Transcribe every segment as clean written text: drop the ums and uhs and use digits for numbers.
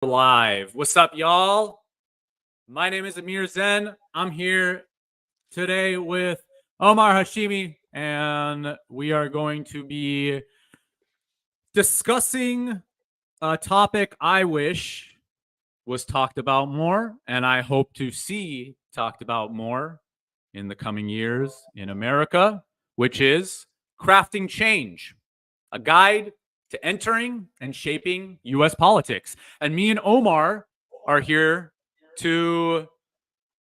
Live. What's up, y'all? My name is Amir Zen. I'm here today with Omar Hashimi, and we are going to be discussing a topic I wish was talked about more, and I hope to see talked about more in the coming years in America, which is crafting change, a guide to entering and shaping US politics. And me and Omar are here to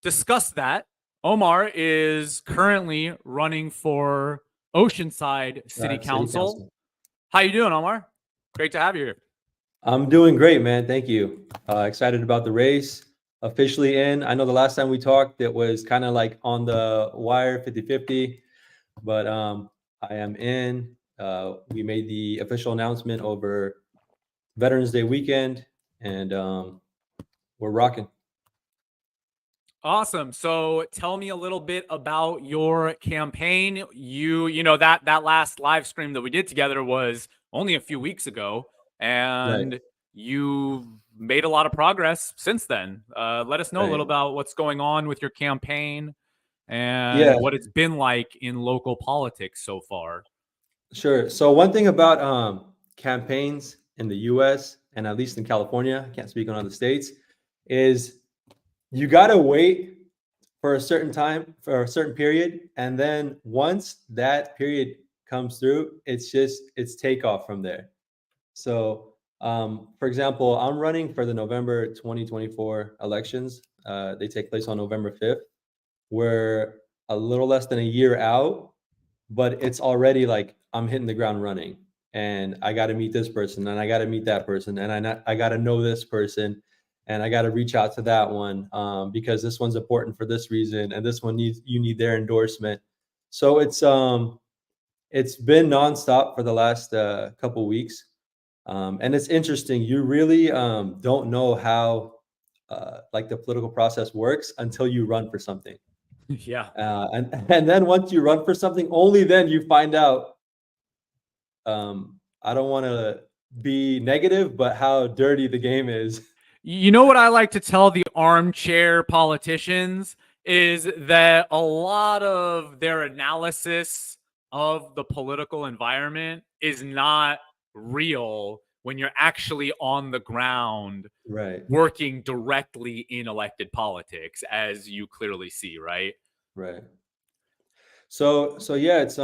discuss that. Omar is currently running for Oceanside City City Council. Council. How you doing, Omar? Great to have you here. I'm doing great, man. Thank you. Excited about the race. Officially in. I know the last time we talked, it was kind of like on the wire 50-50, but I am in. We made the official announcement over Veterans Day weekend, and we're rocking. Awesome. So tell me a little bit about your campaign. You know that last live stream that we did together was only a few weeks ago, and Right. you've made a lot of progress since then. Let us know a little Right. about what's going on with your campaign and Yeah, what it's been like in local politics so far. sure. So one thing about campaigns in the U.S. and at least in California, I can't speak on other states, is you gotta wait for a certain time, for a certain period, and then once that period comes through, it's takeoff from there. So, for example, I'm running for the November 2024 elections. They take place on November 5th. We're a little less than a year out, but it's already like I'm hitting the ground running, and I got to meet this person, and I got to meet that person, and I got to know this person, and I got to reach out to that one, because this one's important for this reason, and this one needs you need their endorsement. So it's been nonstop for the last couple weeks, and it's interesting. You really don't know how like the political process works until you run for something. Yeah. And then once you run for something, only then you find out. I don't want to be negative, but how dirty the game is. You know what I like to tell the armchair politicians is that a lot of their analysis of the political environment is not real when you're actually on the ground Right, working directly in elected politics, as you clearly see, right? right. So yeah, it's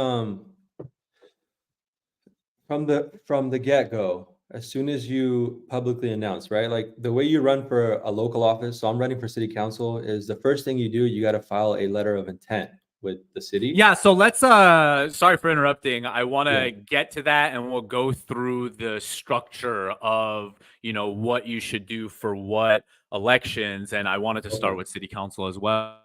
from the get go. As soon as you publicly announce, right? Like the way you run for a local office. So I'm running for city council. Is the first thing you do, you got to file a letter of intent with the city. Yeah, so let's sorry for interrupting. I want Yeah. to get to that and we'll go through the structure of, what you should do for what elections, and I wanted to start Okay. with city council as well.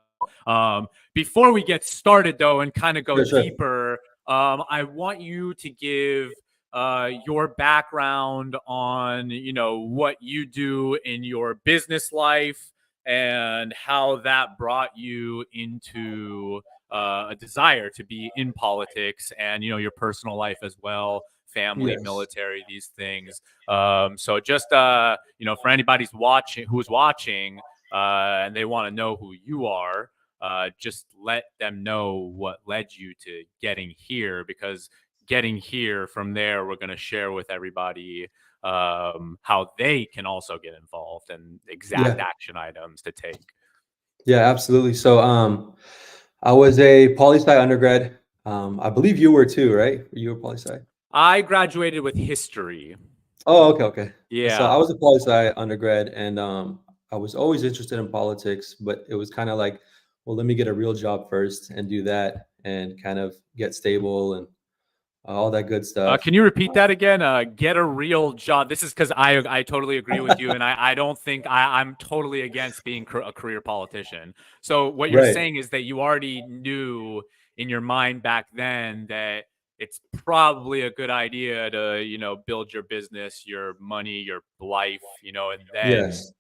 Before we get started though and kind of go Sure. deeper, I want you to give your background on, what you do in your business life and how that brought you into a desire to be in politics, and your personal life as well, family, Yes. military, these things. So just for anybody's watching who's watching, and they want to know who you are, just let them know what led you to getting here, because getting here from there, we're going to share with everybody how they can also get involved and exact Yeah. action items to take. Yeah, absolutely. So, I was a poli sci undergrad. I believe you were too, right? Were you a poli sci? I graduated with history. Oh, okay, okay. So I Yeah. was a poli sci undergrad, and I was always interested in politics, but it was kind of like, well, let me get a real job first and do that, and kind of get stable and all that good stuff. Can you repeat that again? Get a real job. This is because I totally agree with you, and I don't think I'm totally against being a career politician. So what you're Right. saying is that you already knew in your mind back then that it's probably a good idea to build your business, your money, your life, and then Yes.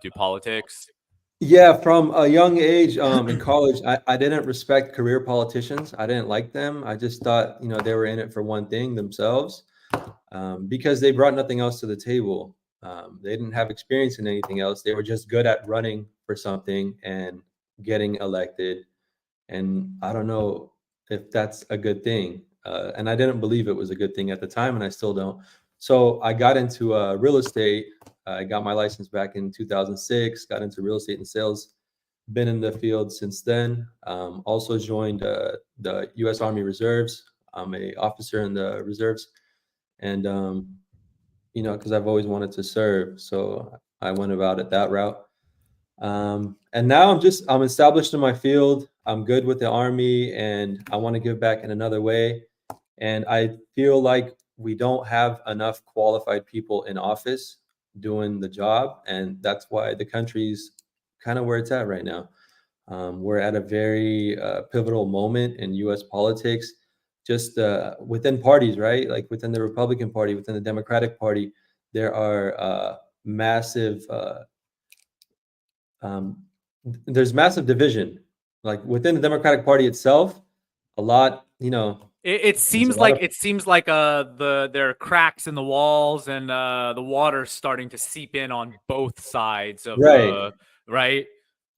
do politics. Yeah, from a young age, in college, I didn't respect career politicians. I didn't like them. I just thought, they were in it for one thing themselves, because they brought nothing else to the table. They didn't have experience in anything else. They were just good at running for something and getting elected. And I don't know if that's a good thing. And I didn't believe it was a good thing at the time, and I still don't. So I got into real estate. I got my license back in 2006, got into real estate and sales, been in the field since then. Also joined the U.S. Army Reserves. I'm a officer in the reserves. And, because I've always wanted to serve. So I went about it that route. And now I'm established in my field. I'm good with the Army, and I want to give back in another way. And I feel like we don't have enough qualified people in office doing the job. And that's why the country's kind of where it's at right now. We're at a very pivotal moment in US politics, just within parties, right? Like within the Republican Party, within the Democratic Party, there are massive there's massive division, like within the Democratic Party itself. A lot, It seems like there are cracks in the walls, and the water's starting to seep in on both sides of right. Right.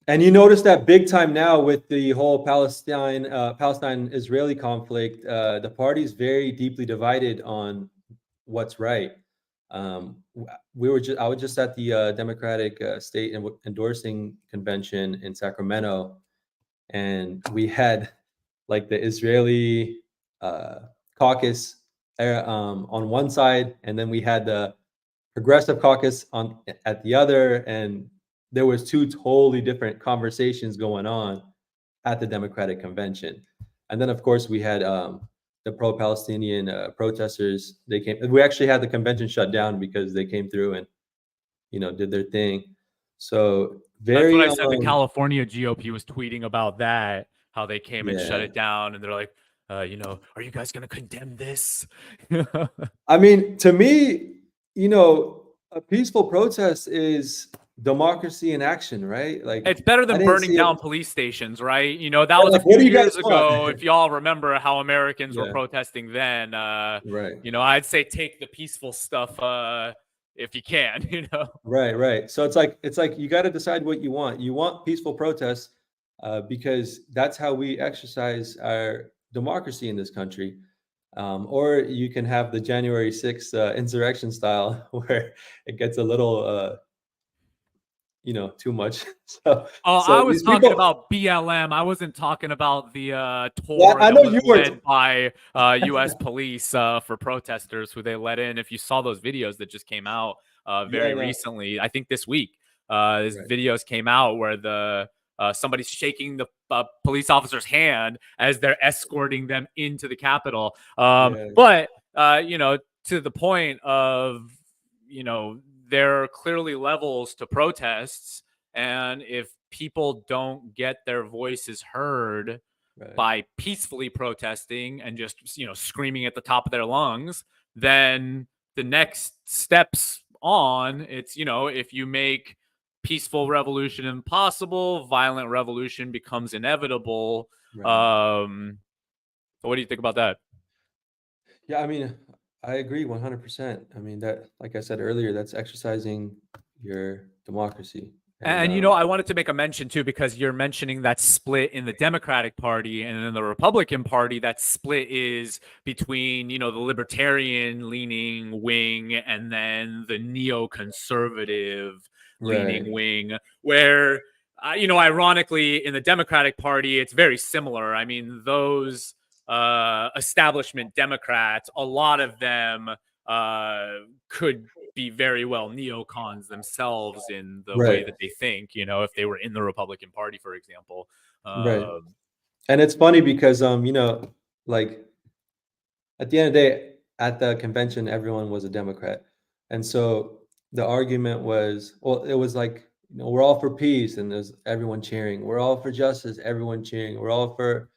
And you notice that big time now with the whole Palestine-Israeli conflict. The party's very deeply divided on what's right. I was just at the Democratic State Endorsing Convention in Sacramento, and we had like the Israeli caucus on one side, and then we had the progressive caucus at the other, and there was two totally different conversations going on at the Democratic convention. And then, of course, we had the pro-Palestinian protesters. They came. We actually had the convention shut down because they came through and did their thing. So very. That's what I said. The California GOP was tweeting about that, how they came and shut it down, and they're like, are you guys going to condemn this? I mean, to me, a peaceful protest is democracy in action, right? Like, it's better than burning down police stations, right? That was a few years ago. If y'all remember how Americans were protesting then, right? I'd say take the peaceful stuff if you can, Right. So it's like you got to decide what you want. You want peaceful protests because that's how we exercise our democracy in this country. Or you can have the January 6th insurrection style where it gets a little too much. I was talking about BLM. I wasn't talking about the tour that was led by U.S. police for protesters who they let in. If you saw those videos that just came out very recently, I think this week, videos came out where somebody's shaking the police officer's hand as they're escorting them into the Capitol. But to the point of there are clearly levels to protests, and if people don't get their voices heard by peacefully protesting and just screaming at the top of their lungs, then the next steps on it's if you make peaceful revolution impossible, violent revolution becomes inevitable. So what do you think about that? Yeah, I mean, I agree 100%. I mean, that, like I said earlier, that's exercising your democracy. And I wanted to make a mention too, because you're mentioning that split in the Democratic Party, and in the Republican Party, that split is between, the libertarian leaning wing and then the neoconservative leaning wing, where, ironically in the Democratic Party, it's very similar. I mean, those establishment Democrats, a lot of them could be very well neocons themselves in the way that they think, if they were in the Republican Party, for example. And it's funny because, like at the end of the day, at the convention, everyone was a Democrat. And so the argument was, well, it was like, we're all for peace, and there's everyone cheering. We're all for justice, everyone cheering. We're all for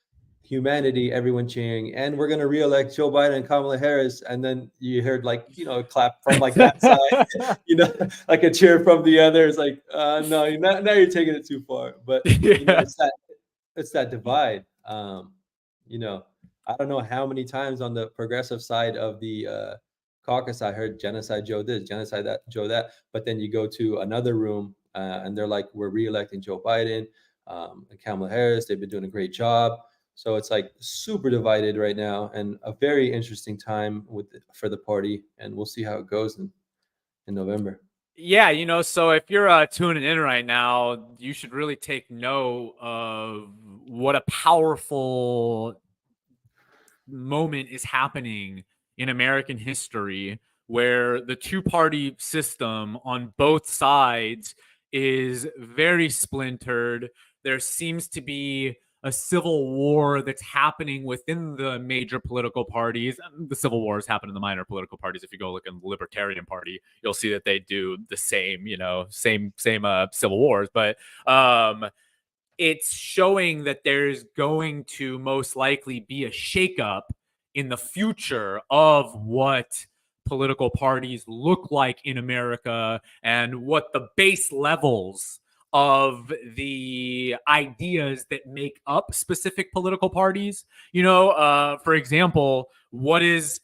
humanity, everyone cheering, and we're going to reelect Joe Biden and Kamala Harris. And then you heard a clap from that side, like a cheer from the other. It's like, no, now you're taking it too far. But it's that divide. I don't know how many times on the progressive side of the caucus, I heard genocide Joe this, genocide that, Joe that. But then you go to another room and they're like, we're reelecting Joe Biden and Kamala Harris. They've been doing a great job. So it's like super divided right now, and a very interesting time for the party. And we'll see how it goes in November. Yeah, you know, so if you're tuning in right now, you should really take note of what a powerful moment is happening in American history, where the two-party system on both sides is very splintered. There seems to be a civil war that's happening within the major political parties. The civil wars happen in the minor political parties. If you go look in the Libertarian Party, you'll see that they do the same, you know, same civil wars. But it's showing that there's going to most likely be a shakeup in the future of what political parties look like in America and what the base levels of the ideas that make up specific political parties. You know, for example, what is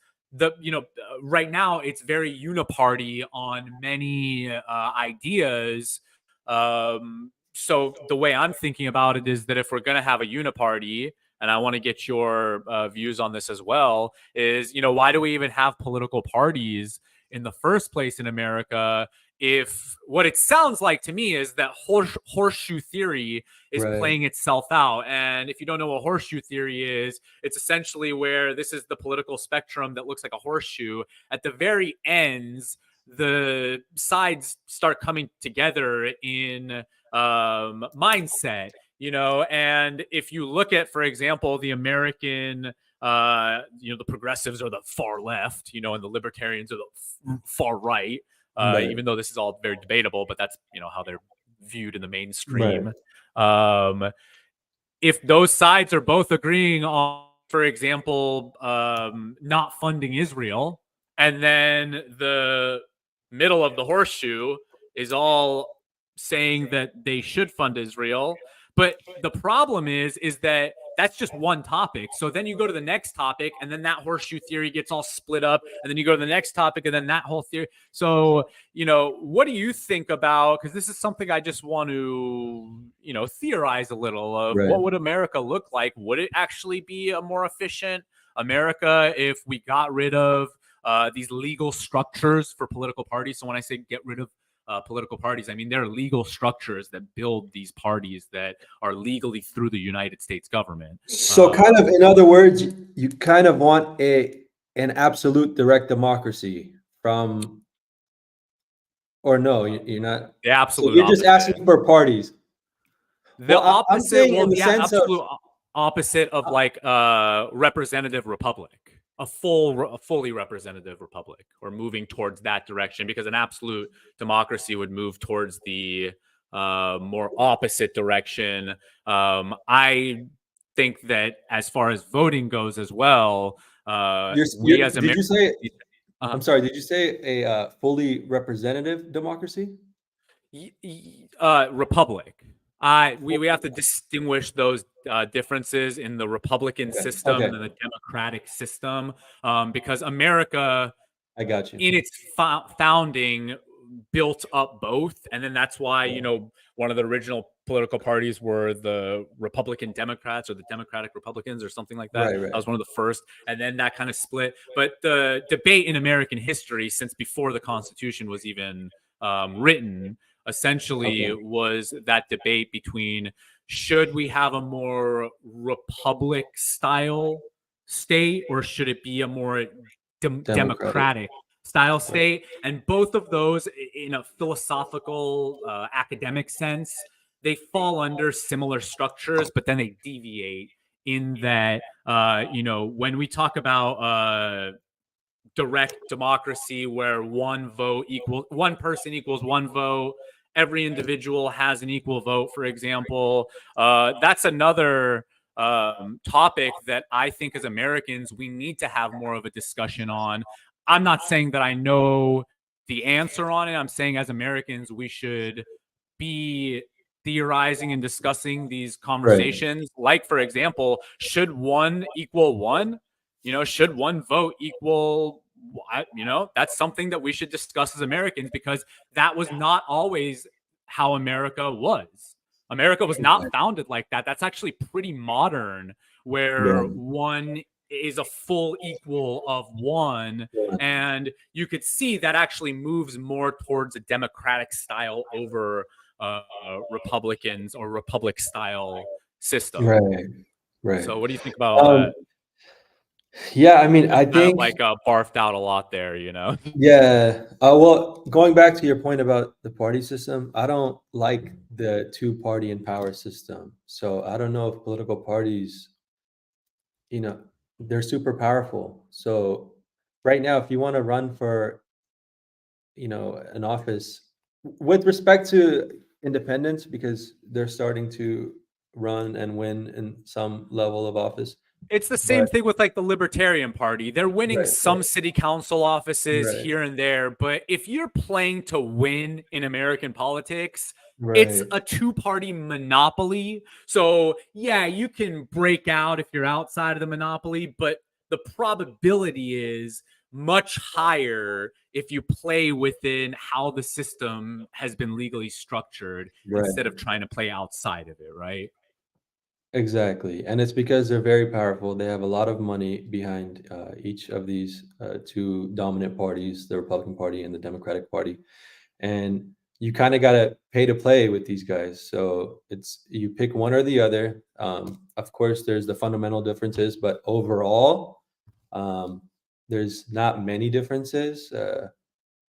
right now it's very uniparty on many ideas. So the way I'm thinking about it is that if we're going to have a uniparty, and I want to get your views on this as well, is, you know, why do we even have political parties in the first place in America if what it sounds like to me is that horseshoe theory is playing itself out? And if you don't know what horseshoe theory is, it's essentially where this is the political spectrum that looks like a horseshoe. At the very ends, the sides start coming together in mindset, you know. And if you look at, for example, the American the progressives are the far left, you know, and the libertarians are the far right, even though this is all very debatable, but that's, you know, how they're viewed in the mainstream. If those sides are both agreeing on, for example, not funding Israel, and then the middle of the horseshoe is all saying that they should fund Israel. But the problem is that that's just one topic. So then you go to the next topic, and then that horseshoe theory gets all split up, and then you go to the next topic, and then that whole theory. So, you know, what do you think about, because this is something I just want to, you know, theorize a little of, what would America look like? Would it actually be a more efficient America if we got rid of these legal structures for political parties? So when I say get rid of political parties, I mean there are legal structures that build these parties that are legally through the United States government. So kind of, in other words, you kind of want an absolute direct democracy from, or no, you're not. The absolute. So you're just asking for parties. The opposite, absolute opposite of like representative republic. A fully representative republic, or moving towards that direction, because an absolute democracy would move towards the more opposite direction. I think that as far as voting goes as well, we as Americans. I'm sorry, did you say a fully representative democracy? Republic. We have to distinguish those differences in the Republican system and the democratic system, because America, I got you, in its founding, built up both. And then that's why, you know, one of the original political parties were the Republican Democrats, or the Democratic Republicans, or something like that. That was one of the first. And then that kind of split. But the debate in American history, since before the Constitution was even written, essentially was that debate between, should we have a more republic style state, or should it be a more democratic style state? And both of those, in a philosophical academic sense, they fall under similar structures, but then they deviate in that, you know, when we talk about direct democracy, where one person equals one vote, every individual has an equal vote, for example, that's another topic that I think as Americans we need to have more of a discussion on. I'm not saying that I know the answer on it. I'm saying as Americans we should be theorizing and discussing these conversations. Like, for example, should one equal one? You know, should one vote equal that's something that we should discuss as Americans, because that was not always how America was. America was not founded like that. That's actually pretty modern, where one is a full equal of one. And you could see that actually moves more towards a democratic style over Republicans or Republic style system. Right. So what do you think about all that? Yeah, I mean, I think Barfed out a lot there, Yeah. Well, going back to your point about the party system, I don't like the two-party in power system. So I don't know if political parties, they're super powerful. So right now, if you want to run for, an office, with respect to independents, because they're starting to run and win in some level of office. It's the same thing with like the Libertarian Party. They're winning some city council offices here and there, but if you're playing to win in American politics, it's a two-party monopoly. So yeah, you can break out if you're outside of the monopoly, but the probability is much higher if you play within how the system has been legally structured instead of trying to play outside of it, right? Exactly. And it's because they're very powerful. They have a lot of money behind each of these two dominant parties, the Republican Party and the Democratic Party. And you kind of got to pay to play with these guys. So you pick one or the other. Of course, there's the fundamental differences, but overall, there's not many differences.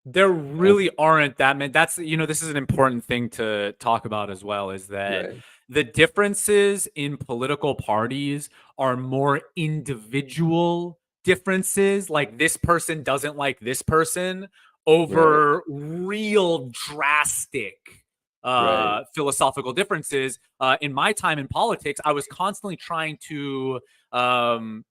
There really aren't that many. That's, this is an important thing to talk about as well, is that the differences in political parties are more individual differences. Like this person doesn't like this person over real drastic philosophical differences. In my time in politics, I was constantly trying to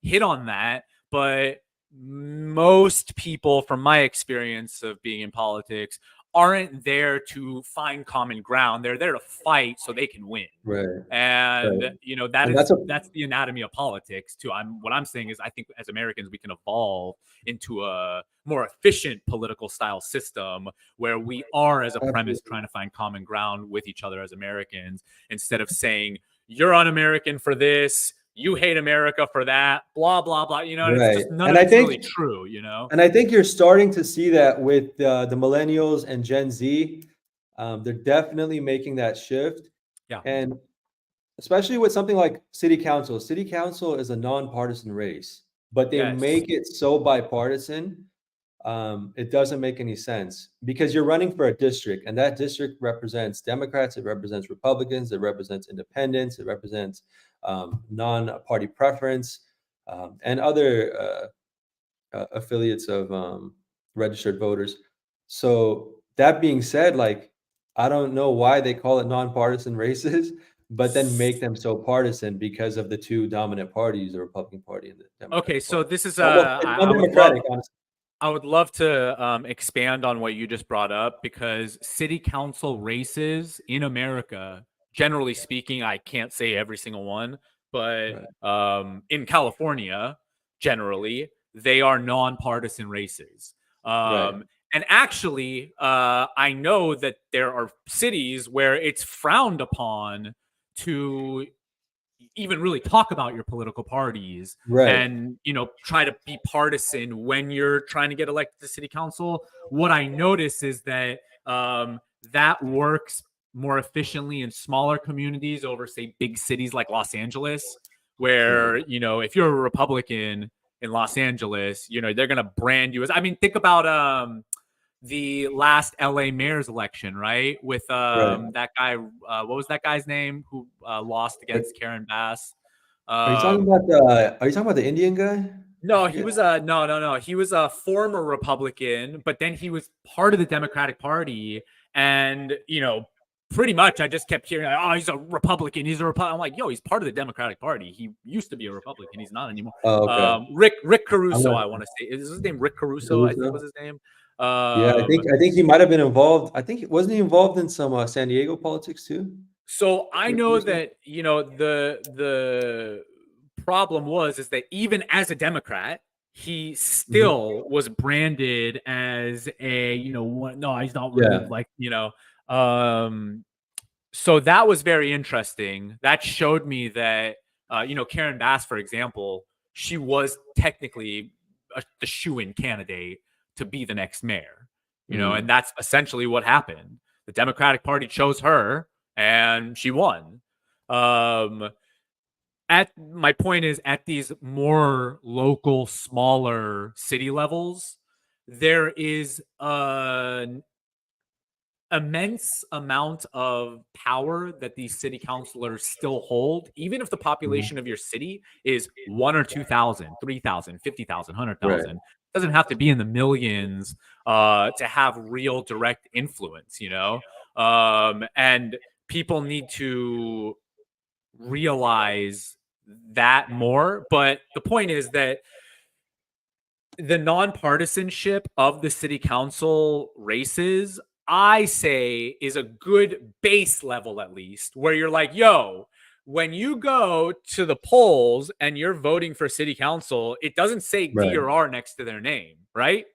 hit on that, but most people, from my experience of being in politics, aren't there to find common ground. They're there to fight so they can win. And that's the anatomy of politics too. What I'm saying is, I think as Americans we can evolve into a more efficient political style system where we are, as a premise, trying to find common ground with each other as Americans, instead of saying you're un-American for this, you hate America for that, blah, blah, blah. It's just none of it's really true, And I think you're starting to see that with the millennials and Gen Z. They're definitely making that shift. Yeah. And especially with something like city council. City council is a nonpartisan race, but they make it so bipartisan. It doesn't make any sense, because you're running for a district, and that district represents Democrats, it represents Republicans, it represents independents, it represents non-party preference, and other affiliates of registered voters. So that being said, like, I don't know why they call it nonpartisan races, but then make them so partisan because of the two dominant parties, the Republican Party and the Democratic Party. So this is undemocratic, honestly. I would love to expand on what you just brought up, because city council races in America, generally speaking, I can't say every single one, but in California, generally, they are nonpartisan races. And actually, I know that there are cities where it's frowned upon to even really talk about your political parties and try to be partisan when you're trying to get elected to city council. What I notice is that that works more efficiently in smaller communities over, say, big cities like Los Angeles, where if you're a Republican in Los Angeles, they're gonna brand you as, think about the last LA mayor's election, right? With that guy, what was that guy's name who lost against Karen Bass? Are you talking about the Indian guy? No, he was no. He was a former Republican, but then he was part of the Democratic Party, and pretty much I just kept hearing, oh, he's a Republican. He's a Republican. I'm like, yo, he's part of the Democratic Party. He used to be a Republican. He's not anymore. Rick Caruso, I want to say. Is his name Rick Caruso? I think was his name. Yeah, I think he might have been involved. I think wasn't he involved in some San Diego politics too? So I know that the problem is that even as a Democrat, he still was branded as a, no, he's not removed. Like, so that was very interesting. That showed me that, Karen Bass, for example, she was technically the shoo-in candidate to be the next mayor, and that's essentially what happened. The Democratic Party chose her and she won. My point is, at these more local, smaller city levels, there is an immense amount of power that these city councilors still hold, even if the population of your city is 1 or 2,000, 3,000, 50,000, 100,000. It doesn't have to be in the millions to have real direct influence, and people need to realize that more. But the point is that the nonpartisanship of the city council races, I say, is a good base level, at least, where you're like, yo, when you go to the polls and you're voting for city council, it doesn't say D or R next to their name, right?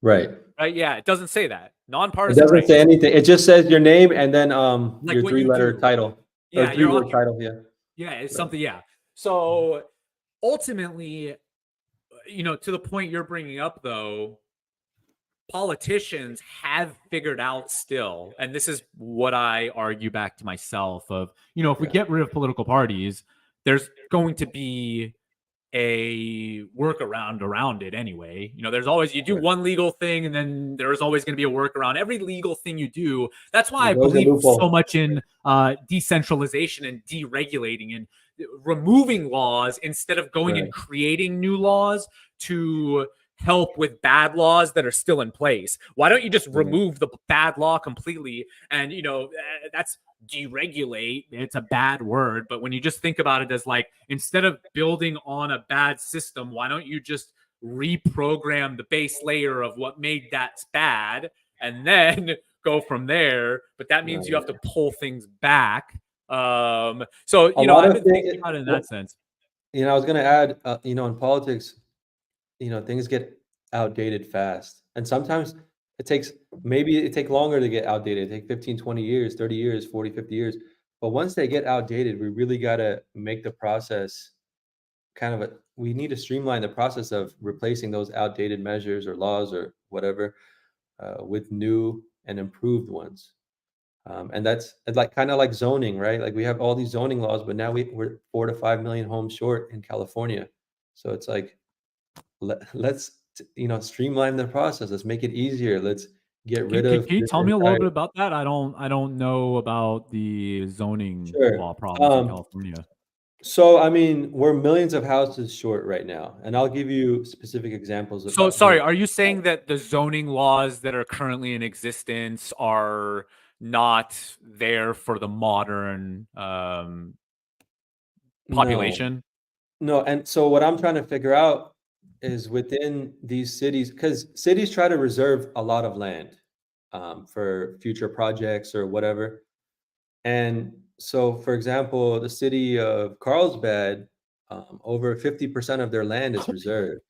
Right. Yeah, it doesn't say that. Nonpartisan. It doesn't say anything. It just says your name and then like your 3-letter title. Yeah, or 3-word title. Yeah. Yeah, it's something. Yeah. So ultimately, to the point you're bringing up, though, politicians have figured out still, and this is what I argue back to myself of, if we get rid of political parties, there's going to be a workaround around it anyway. There's always, you do one legal thing and then there's always going to be a workaround. Every legal thing you do. That's why I believe so much in decentralization and deregulating and removing laws instead of going and creating new laws to help with bad laws that are still in place. Why don't you just remove the bad law completely? And that's deregulate. It's a bad word, but when you just think about it as like, instead of building on a bad system, why don't you just reprogram the base layer of what made that bad and then go from there? But that means you have to pull things back. So I've been thinking about it in that sense. I was going to add, in politics, things get outdated fast. And sometimes it takes longer to get outdated. It takes 15, 20 years, 30 years, 40, 50 years. But once they get outdated, we really got to make the process we need to streamline the process of replacing those outdated measures or laws or whatever with new and improved ones. And that's like kind of like zoning, right? Like we have all these zoning laws, but now we're 4 to 5 million homes short in California. So it's like, let's streamline the process. Let's make it easier. Let's get rid of. Can you tell me a little bit about that? I don't know about the zoning law problems in California. So I mean, we're millions of houses short right now, and I'll give you specific examples. So sorry, are you saying that the zoning laws that are currently in existence are not there for the modern population? No, and so what I'm trying to figure out is within these cities, because cities try to reserve a lot of land for future projects or whatever. And so, for example, the city of Carlsbad, over 50% of their land is reserved.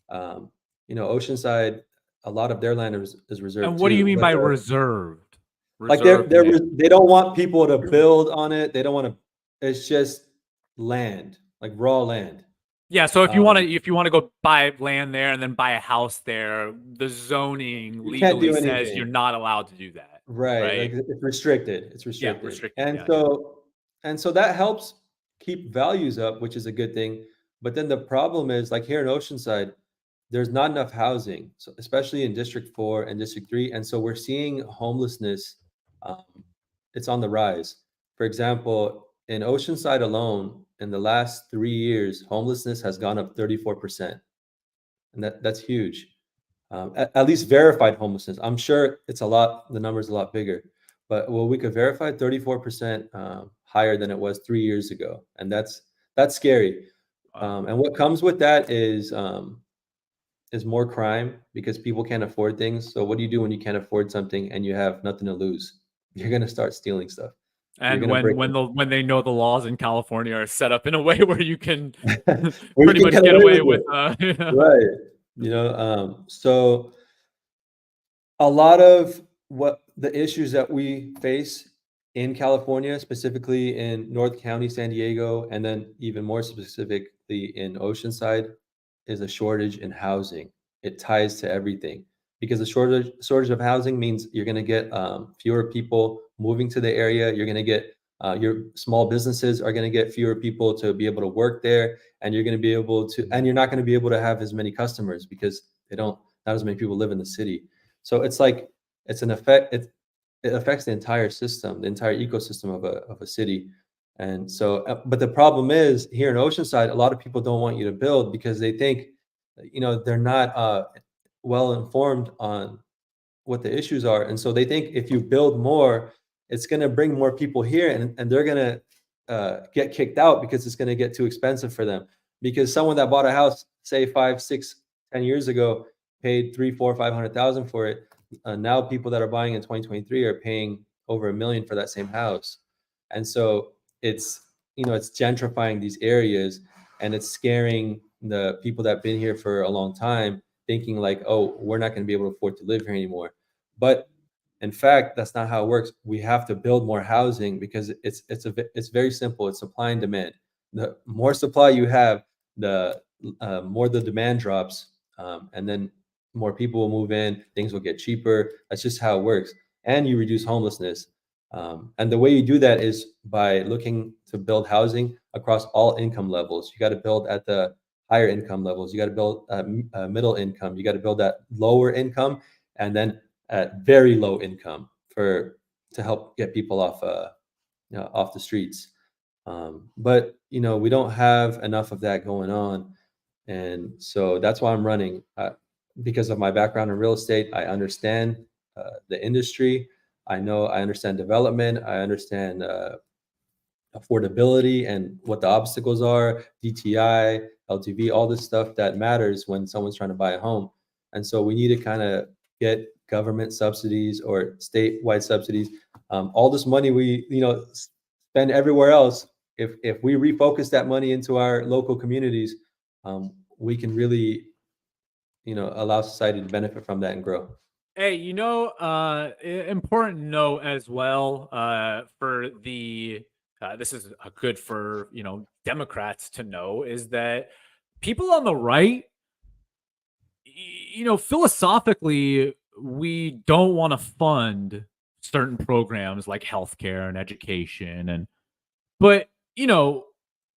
Oceanside, a lot of their land is reserved. And what do you mean by reserved? Like they don't want people to build on it. They don't want to. It's just land, like raw land. Yeah, so if you want to go buy land there and then buy a house there, the zoning legally says you're not allowed to do that. Right? Like it's restricted. It's restricted. Yeah, restricted. And so that helps keep values up, which is a good thing. But then the problem is, like here in Oceanside, there's not enough housing, so especially in District 4 and District 3. And so we're seeing homelessness. It's on the rise. For example, in Oceanside alone, in the last 3 years, homelessness has gone up 34%. And that's huge. At least verified homelessness. I'm sure the number's a lot bigger. But we could verify 34% higher than it was 3 years ago. And that's scary. And what comes with that is more crime because people can't afford things. So what do you do when you can't afford something and you have nothing to lose? You're going to start stealing stuff. And gonna break when they know the laws in California are set up in a way where you can where pretty you much can get away it. with Right. So a lot of what the issues that we face in California, specifically in North County, San Diego, and then even more specifically in Oceanside, is a shortage in housing. It ties to everything because the shortage of housing means you're going to get fewer people moving to the area. You're going to get your small businesses are going to get fewer people to be able to work there, and you're going to be able to, and you're not going to be able to have as many customers because not as many people live in the city. So it's like it's an effect. It affects the entire system, the entire ecosystem of a city. And so, but the problem is here in Oceanside, a lot of people don't want you to build because they think, they're not well informed on what the issues are. And so they think if you build more, it's going to bring more people here and they're going to get kicked out because it's going to get too expensive for them. Because someone that bought a house, say 5, 6, 10 years ago, paid 3, 4, 500,000 for it. Now people that are buying in 2023 are paying over $1 million for that same house. And so it's gentrifying these areas and it's scaring the people that have been here for a long time, thinking like, oh, we're not going to be able to afford to live here anymore. But in fact, that's not how it works. We have to build more housing because it's very simple. It's supply and demand. The more supply you have, the more the demand drops, and then more people will move in. Things will get cheaper. That's just how it works. And you reduce homelessness. And the way you do that is by looking to build housing across all income levels. You got to build at the higher income levels. You got to build middle income. You got to build at lower income, and then at very low income to help get people off the streets. But we don't have enough of that going on, and so that's why I'm running. Because of my background in real estate, I understand the industry. I understand development. I understand affordability and what the obstacles are, DTI, LTV, all this stuff that matters when someone's trying to buy a home. And so we need to kind of get government subsidies or statewide subsidies. All this money we spend everywhere else. If we refocus that money into our local communities, we can really allow society to benefit from that and grow. Hey, important note as well for the this is good for Democrats to know is that people on the right, philosophically, we don't want to fund certain programs like healthcare and education, but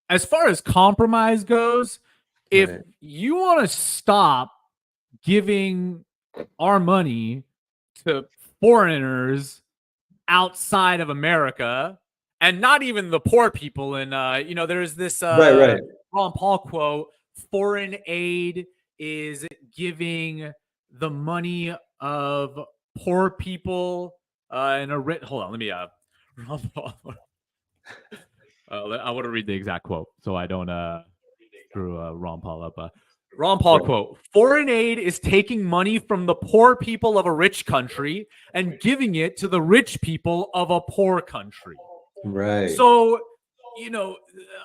as far as compromise goes, if Right. you want to stop giving our money to foreigners outside of America and not even the poor people. And, there's this Right. Ron Paul quote, foreign aid is giving the money of poor people in a hold on, let me, Ron Paul. I want to read the exact quote so I don't screw Ron Paul up. Ron Paul quote, foreign aid is taking money from the poor people of a rich country and giving it to the rich people of a poor country. Right. So,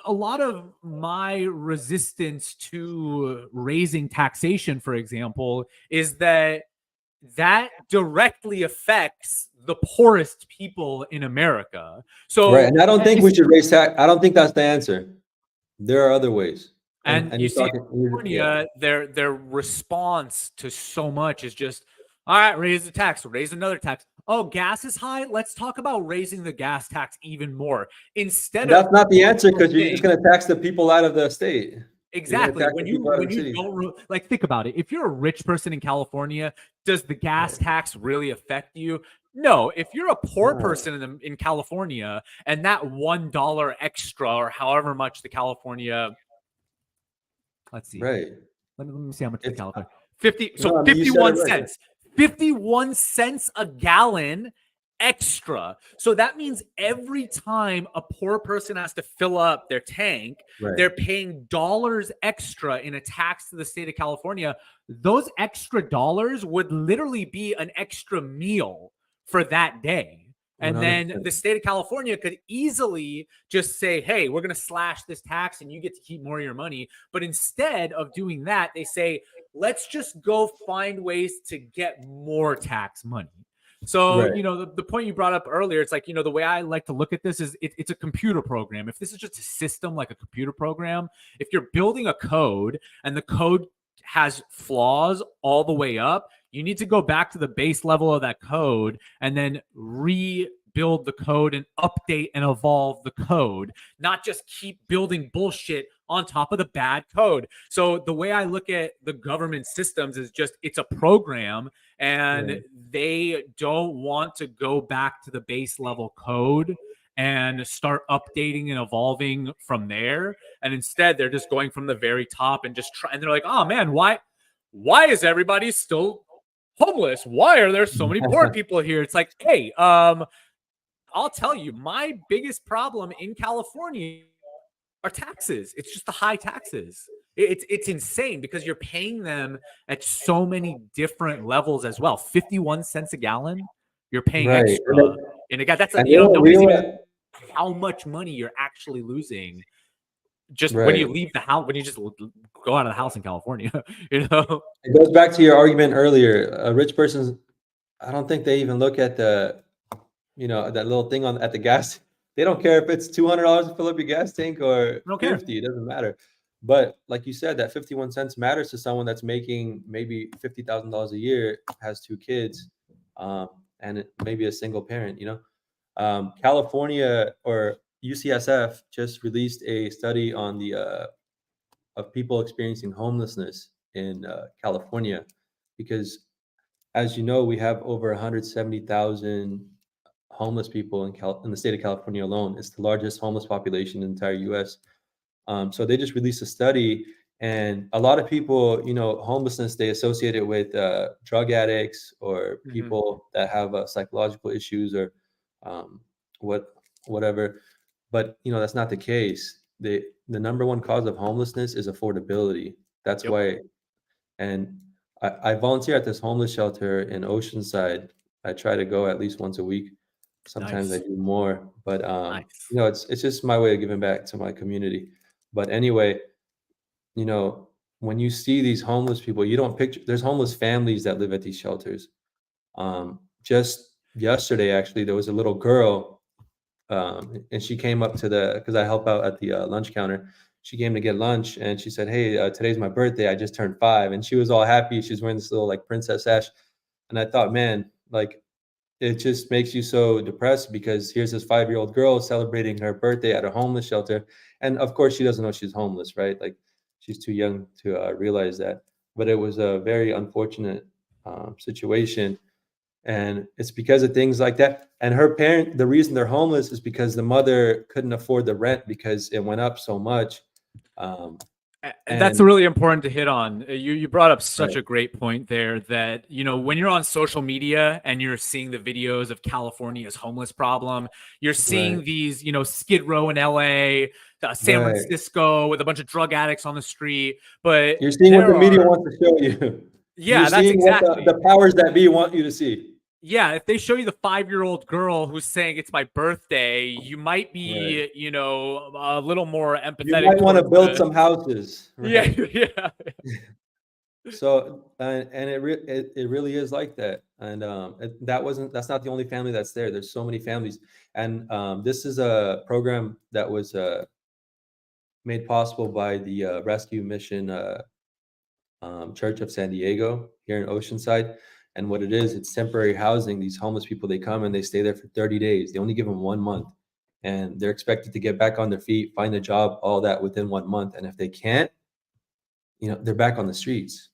a lot of my resistance to raising taxation, for example, is that directly affects the poorest people in America. So, right. And I don't think we should raise tax. I don't think that's the answer. There are other ways. And you see, California, their response to so much is just, all right, raise the tax, raise another tax. Oh, gas is high. Let's talk about raising the gas tax even more. That's not the answer because you're just going to tax the people out of the state. Exactly. When you don't think about it, if you're a rich person in California, does the gas tax really affect you? No. If you're a poor person in California and that $1 extra or however much the California, let's see. Right. Let me see how much the California 51 cents. 51 cents a gallon extra. So that means every time a poor person has to fill up their tank, they're paying dollars extra in a tax to the state of California. Those extra dollars would literally be an extra meal for that day. And then 100%. the state of California could easily just say, hey, we're going to slash this tax and you get to keep more of your money. But instead of doing that, they say, let's just go find ways to get more tax money. So, Right. you know, the point you brought up earlier, it's like, you know, the way I like to look at this is it's a computer program. If this is just a system like a computer program, if you're building a code and the code has flaws all the way up, you need to go back to the base level of that code and then rebuild the code and update and evolve the code, not just keep building bullshit on top of the bad code. So the way I look at the government systems is just it's a program, and Right. they don't want to go back to the base level code and start updating and evolving from there. And instead they're just going from the very top and just try, and they're like, oh man, why is everybody still homeless? Why are there so many poor people here? It's like, hey, I'll tell you, my biggest problem in California are taxes. It's just the high taxes. It's insane because you're paying them at so many different levels as well. 51 cents a gallon, you're paying Right. extra. And again, that's, And you know, nobody's you know even how much money you're actually losing just when you right. leave the house, when you just go out of the house in California, you know? It goes back to your argument earlier. A rich person, I don't think they even look at the, you know, that little thing on at the gas. They don't care if it's $200 to fill up your gas tank or I don't care. 50. It doesn't matter. But like you said, that 51 cents matters to someone that's making maybe $50,000 a year, has two kids, and maybe a single parent. You know, California or UCSF just released a study on the of people experiencing homelessness in California, because as you know, we have over 170,000 homeless people in the state of California alone. It's the largest homeless population in the entire U.S. So they just released a study, and a lot of people, you know, homelessness they associate it with drug addicts or Mhm. people that have psychological issues or um, what whatever. But you know, that's not the case. The number one cause of homelessness is affordability. That's Yep. why, and I volunteer at this homeless shelter in Oceanside. I try to go at least once a week. Sometimes I Nice. do more, but Nice. you know, it's just my way of giving back to my community. But anyway, you know, when you see these homeless people, you don't picture there's homeless families that live at these shelters. Just yesterday, actually, there was a little girl, and she came up to the because I help out at the lunch counter. She came to get lunch, and she said, "Hey, today's my birthday. I just turned 5," and she was all happy. She's wearing this little like princess sash, and I thought, man, like it just makes you so depressed because here's this 5-year-old girl celebrating her birthday at a homeless shelter, and of course she doesn't know she's homeless, right? Like she's too young to realize that. But it was a very unfortunate situation, and it's because of things like that. And her parent, the reason they're homeless is because the mother couldn't afford the rent because it went up so much. Um, And that's and really important to hit on. You brought up such right, a great point there that, you know, when you're on social media and you're seeing the videos of California's homeless problem, you're right, seeing these, you know, Skid Row in LA, San right. Francisco with a bunch of drug addicts on the street. But You're seeing what the there media are, wants to show you. You're yeah, that's seeing what exactly. the powers that be want you to see. Yeah, if they show you the 5-year-old girl who's saying it's my birthday, you might Right. be, you know, a little more You empathetic might want to towards build the. some houses, Yeah, right? yeah. So, and it really is like that. And that's not the only family that's there. There's so many families. And this is a program that was made possible by the Rescue Mission Church of San Diego here in Oceanside. And what it is, it's temporary housing. These homeless people, they come and they stay there for 30 days. They only give them 1 month. And they're expected to get back on their feet, find a job, all that within 1 month. And if they can't, you know, they're back on the streets.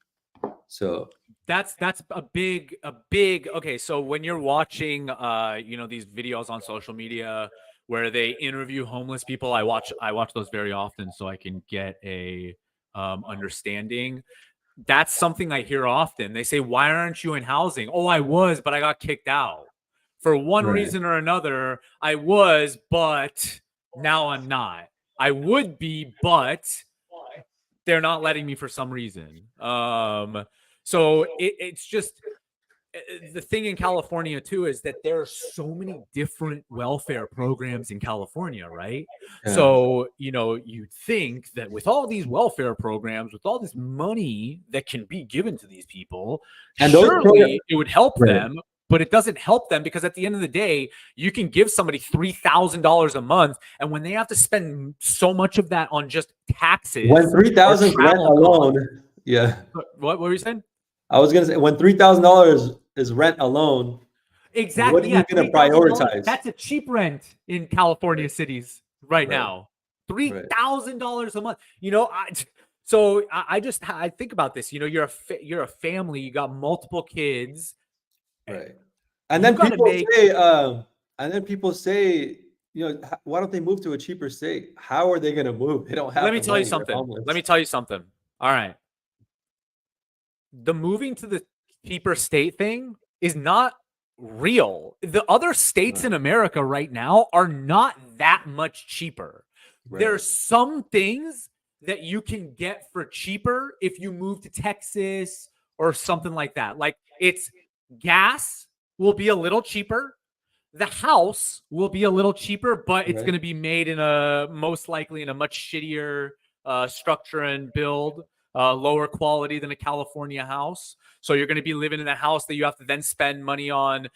So That's a big okay. So when you're watching you know, these videos on social media where they interview homeless people, I watch those very often so I can get a understanding. That's something I hear often. They say, why aren't you in housing? Oh, I was, but I got kicked out. For one right. reason or another, I was, but now I'm not. I would be, but they're not letting me for some reason. So it's just the thing in California too is that there are so many different welfare programs in California, right? Yeah. So, you'd think that with all these welfare programs, with all this money that can be given to these people, And those surely it would help Right. them, but it doesn't help them because at the end of the day, you can give somebody $3,000 a month, and when they have to spend so much of that on just taxes, when 3,000 rent travel alone, yeah. what were you saying? I was gonna say when $3,000 is rent alone, what Exactly. are Yeah, you gonna $3,000. prioritize? That's a cheap rent in California cities right Right. now. $3,000 a month. I think about this. You're a family. You got multiple kids. Right. And You then gotta people make- say, why don't they move to a cheaper state? How are they gonna move? They don't have Let me the tell you money. They're something. homeless. Let me tell you something. All right. The moving to the cheaper state thing is not real. The other states Right. in America right now are not that much cheaper. Right. There's some things that you can get for cheaper if you move to Texas or something like that. Like it's gas will be a little cheaper. The house will be a little cheaper, but it's Right. going to be made most likely in a much shittier structure and build, lower quality than a California house. So you're going to be living in a house that you have to then spend money on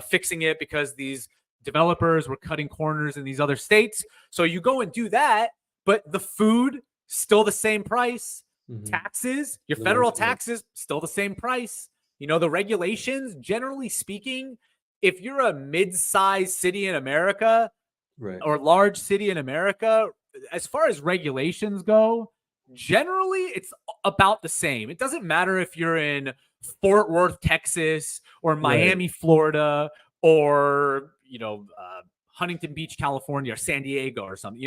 fixing it because these developers were cutting corners in these other states. So you go and do that, but the food still the same price. Mhm. Taxes, your The federal rent, yeah. taxes still the same price. The regulations, generally speaking, if you're a mid-sized city in America Right. or large city in America, as far as regulations go, generally it's about the same. It doesn't matter if you're in Fort Worth, Texas, or Miami, Florida, or Huntington Beach, California, or San Diego, or something.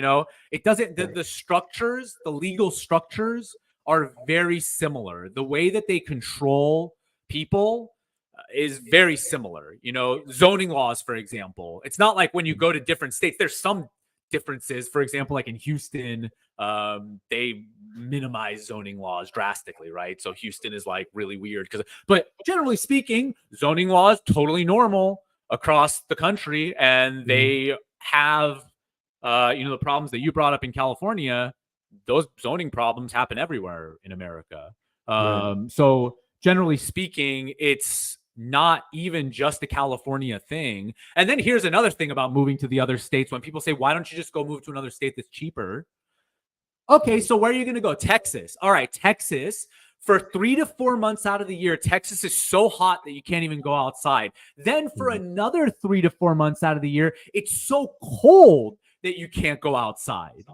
It doesn't. Right. The structures, the legal structures, are very similar. The way that they control people is very similar. Zoning laws, for example. It's not like when you go to different states, there's some differences. For example, like in Houston, they minimize zoning laws drastically, right? So Houston is like really weird but generally speaking, zoning laws totally normal across the country, and they have the problems that you brought up in California. Those zoning problems happen everywhere in America. So generally speaking, it's not even just a California thing. And then here's another thing about moving to the other states. When people say, why don't you just go move to another state that's cheaper? Okay, so where are you going to go? Texas. All right, Texas. For 3 to 4 months out of the year, Texas is so hot that you can't even go outside. Then for another 3 to 4 months out of the year, it's so cold that you can't go outside.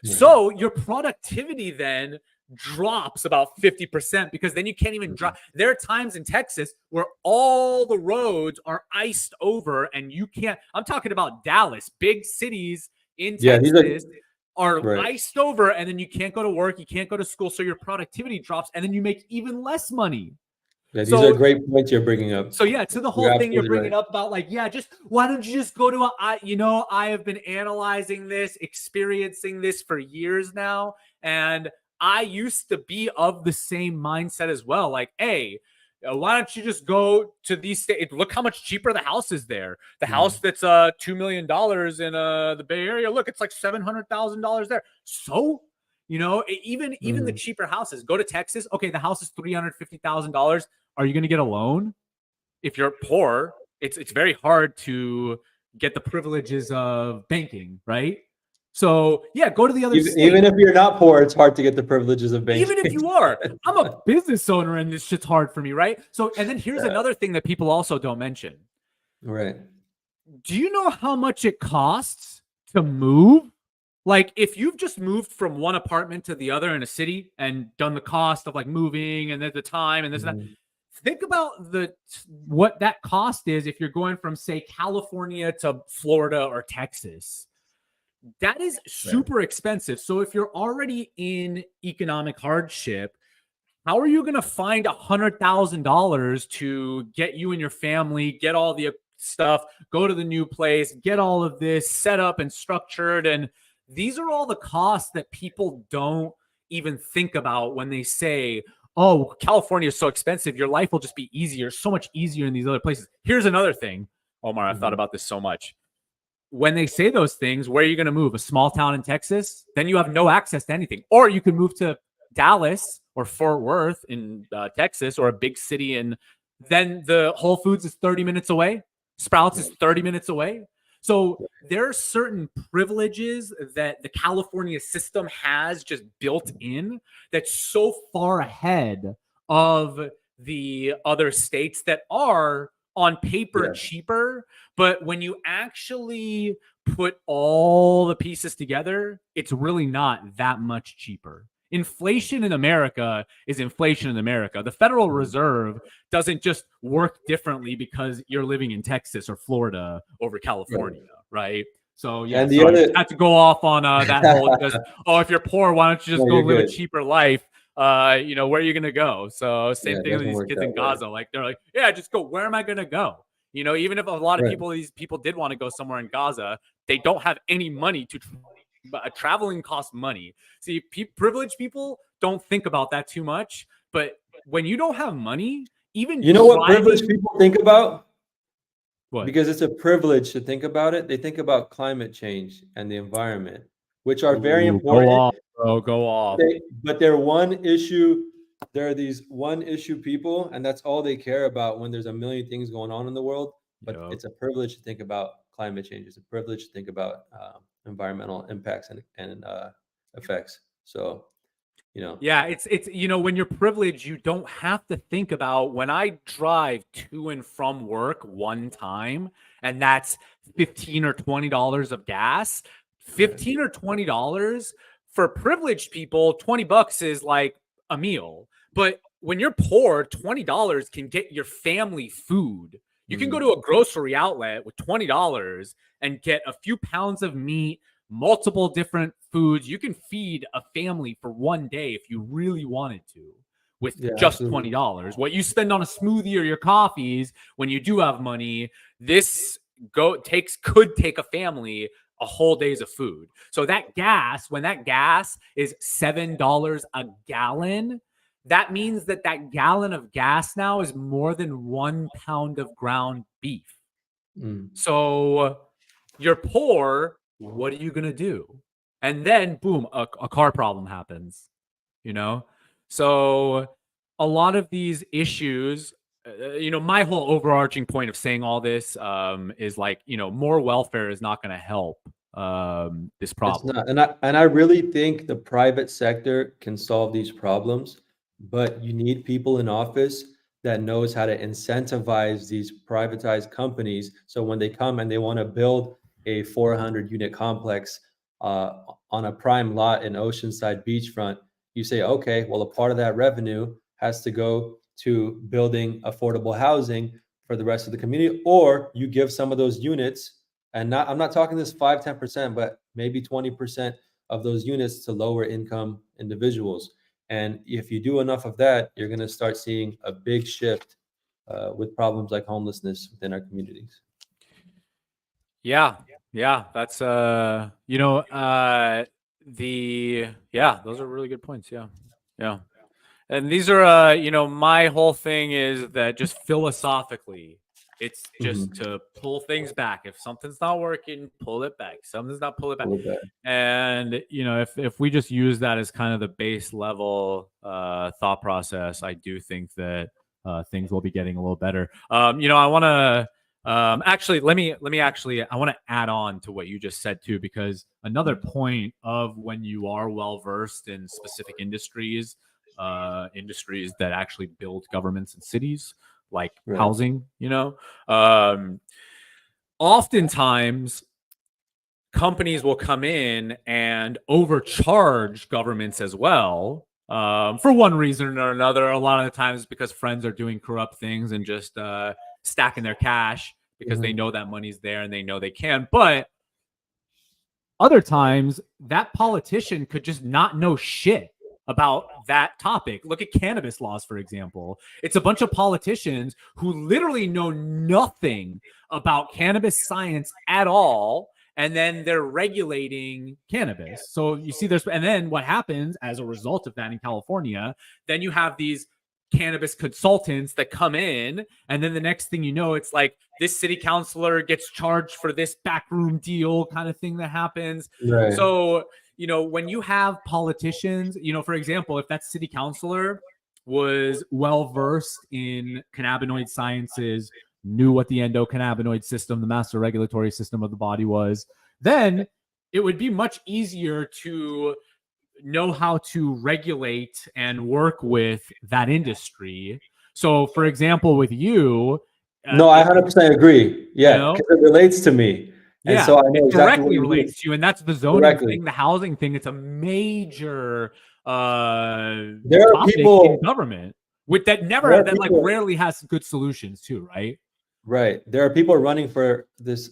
So your productivity then drops about 50% because then you can't even drive. There are times in Texas where all the roads are iced over and you can't. I'm talking about Dallas, big cities in Texas are iced over, and then you can't go to work, you can't go to school, so your productivity drops, and then you make even less money. Yeah, these are great points you're bringing up. So yeah, to the whole thing you're bringing up about why don't you just go to I have been analyzing this, experiencing this for years now, and I used to be of the same mindset as well. Like, hey, why don't you just go to these states? Look how much cheaper the house is there. The house that's $2 million in the Bay Area, look, it's like $700,000 there. So, even the cheaper houses. Go to Texas. Okay, the house is $350,000. Are you going to get a loan? If you're poor, it's very hard to get the privileges of banking, right? So yeah, go to the other state. Even if you're not poor, it's hard to get the privileges of banking. Even if you are. I'm a business owner and this shit's hard for me, right? So, and then here's another thing that people also don't mention. Right. Do you know how much it costs to move? Like if you've just moved from one apartment to the other in a city and done the cost of like moving and the time and this and that, think about what that cost is if you're going from, say, California to Florida or Texas. That is super expensive. So if you're already in economic hardship, how are you going to find $100,000 to get you and your family, get all the stuff, go to the new place, get all of this set up and structured? And these are all the costs that people don't even think about when they say, oh, California is so expensive. Your life will just be easier, so much easier in these other places. Here's another thing, Omar. I've thought about this so much. When they say those things, where are you going to move? A small town in Texas? Then you have no access to anything. Or you can move to Dallas or Fort Worth in Texas, or a big city, and then the Whole Foods is 30 minutes away. Sprouts is 30 minutes away. So there are certain privileges that the California system has just built in that's so far ahead of the other states that are on paper cheaper. But when you actually put all the pieces together, it's really not that much cheaper. Inflation in America is inflation in America. The Federal Reserve doesn't just work differently because you're living in Texas or Florida over California, right? So yeah, And the sorry, other- I have to go off on that whole just, oh, if you're poor, why don't you just go live a cheaper life? Where are you gonna go? So same thing with these kids in Gaza. Like they're like, yeah, just go. Where am I gonna go? Even if a lot of these people did want to go somewhere in Gaza, they don't have any money to. Traveling costs money. See, privileged people don't think about that too much. But when you don't have money, even what privileged people think about? What? Because it's a privilege to think about it. They think about climate change and the environment, which are very important. Go off, bro. Go off. But they're one issue. There are these one issue people, and that's all they care about when there's a million things going on in the world. But it's a privilege to think about climate change. It's a privilege to think about environmental impacts and effects. So, yeah, it's when you're privileged, you don't have to think about when I drive to and from work one time, and that's $15 or $20 of gas. $15 or $20 for privileged people, $20 is like a meal. But when you're poor, $20 can get your family food. You can go to a grocery outlet with $20 and get a few pounds of meat, multiple different foods. You can feed a family for one day if you really wanted to with just $20. What you spend on a smoothie or your coffees when you do have money, this could take a family a whole days of food. So that gas, when that gas is $7 a gallon, that means that gallon of gas now is more than 1 pound of ground beef. So you're poor. What are you going to do? And then boom, a car problem happens, So a lot of these issues, my whole overarching point of saying all this is like, more welfare is not going to help this problem. It's not. And I really think the private sector can solve these problems. But you need people in office that knows how to incentivize these privatized companies. So when they come and they want to build a 400 unit complex on a prime lot in Oceanside beachfront, you say, okay, well, a part of that revenue has to go to building affordable housing for the rest of the community, or you give some of those units, and I'm not talking this 5-10%, but maybe 20% of those units to lower income individuals. And if you do enough of that, you're going to start seeing a big shift with problems like homelessness within our communities. Yeah, that's those are really good points. Yeah. And these are my whole thing is that just philosophically, it's just to pull things back. If something's not working, pull it back. Something's not, pull it back. And if we just use that as kind of the base level thought process, I do think that things will be getting a little better. I want to actually I want to add on to what you just said too, because another point of when you are well versed in specific industries that actually build governments and cities, like housing, oftentimes companies will come in and overcharge governments as well, for one reason or another. A lot of the times because friends are doing corrupt things and just stacking their cash because they know that money's there and they know they can. But other times that politician could just not know shit about that topic. Look at cannabis laws, for example. It's a bunch of politicians who literally know nothing about cannabis science at all, and then they're regulating cannabis. So you see and then what happens as a result of that in California, then you have these cannabis consultants that come in, and then the next thing you know, it's like this city councilor gets charged for this backroom deal kind of thing that happens. Right. So, when you have politicians, for example, if that city councilor was well versed in cannabinoid sciences, knew what the endocannabinoid system, the master regulatory system of the body was, then it would be much easier to know how to regulate and work with that industry. So, for example, with you, no, I 100% agree. Yeah, because it relates to me. And so I know it exactly directly relates to you, and that's the zoning thing, the housing thing. It's a major there are topic people in government rarely has good solutions too, right? Right. There are people running for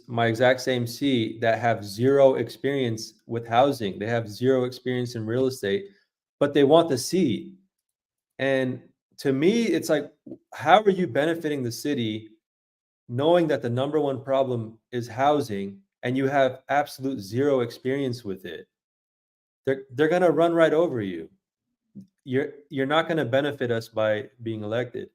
my exact same seat that have zero experience with housing. They have zero experience in real estate, but they want the seat. And to me, it's like, how are you benefiting the city knowing that the number one problem is housing and you have absolute zero experience with it? They're gonna run right over you. You're not gonna benefit us by being elected.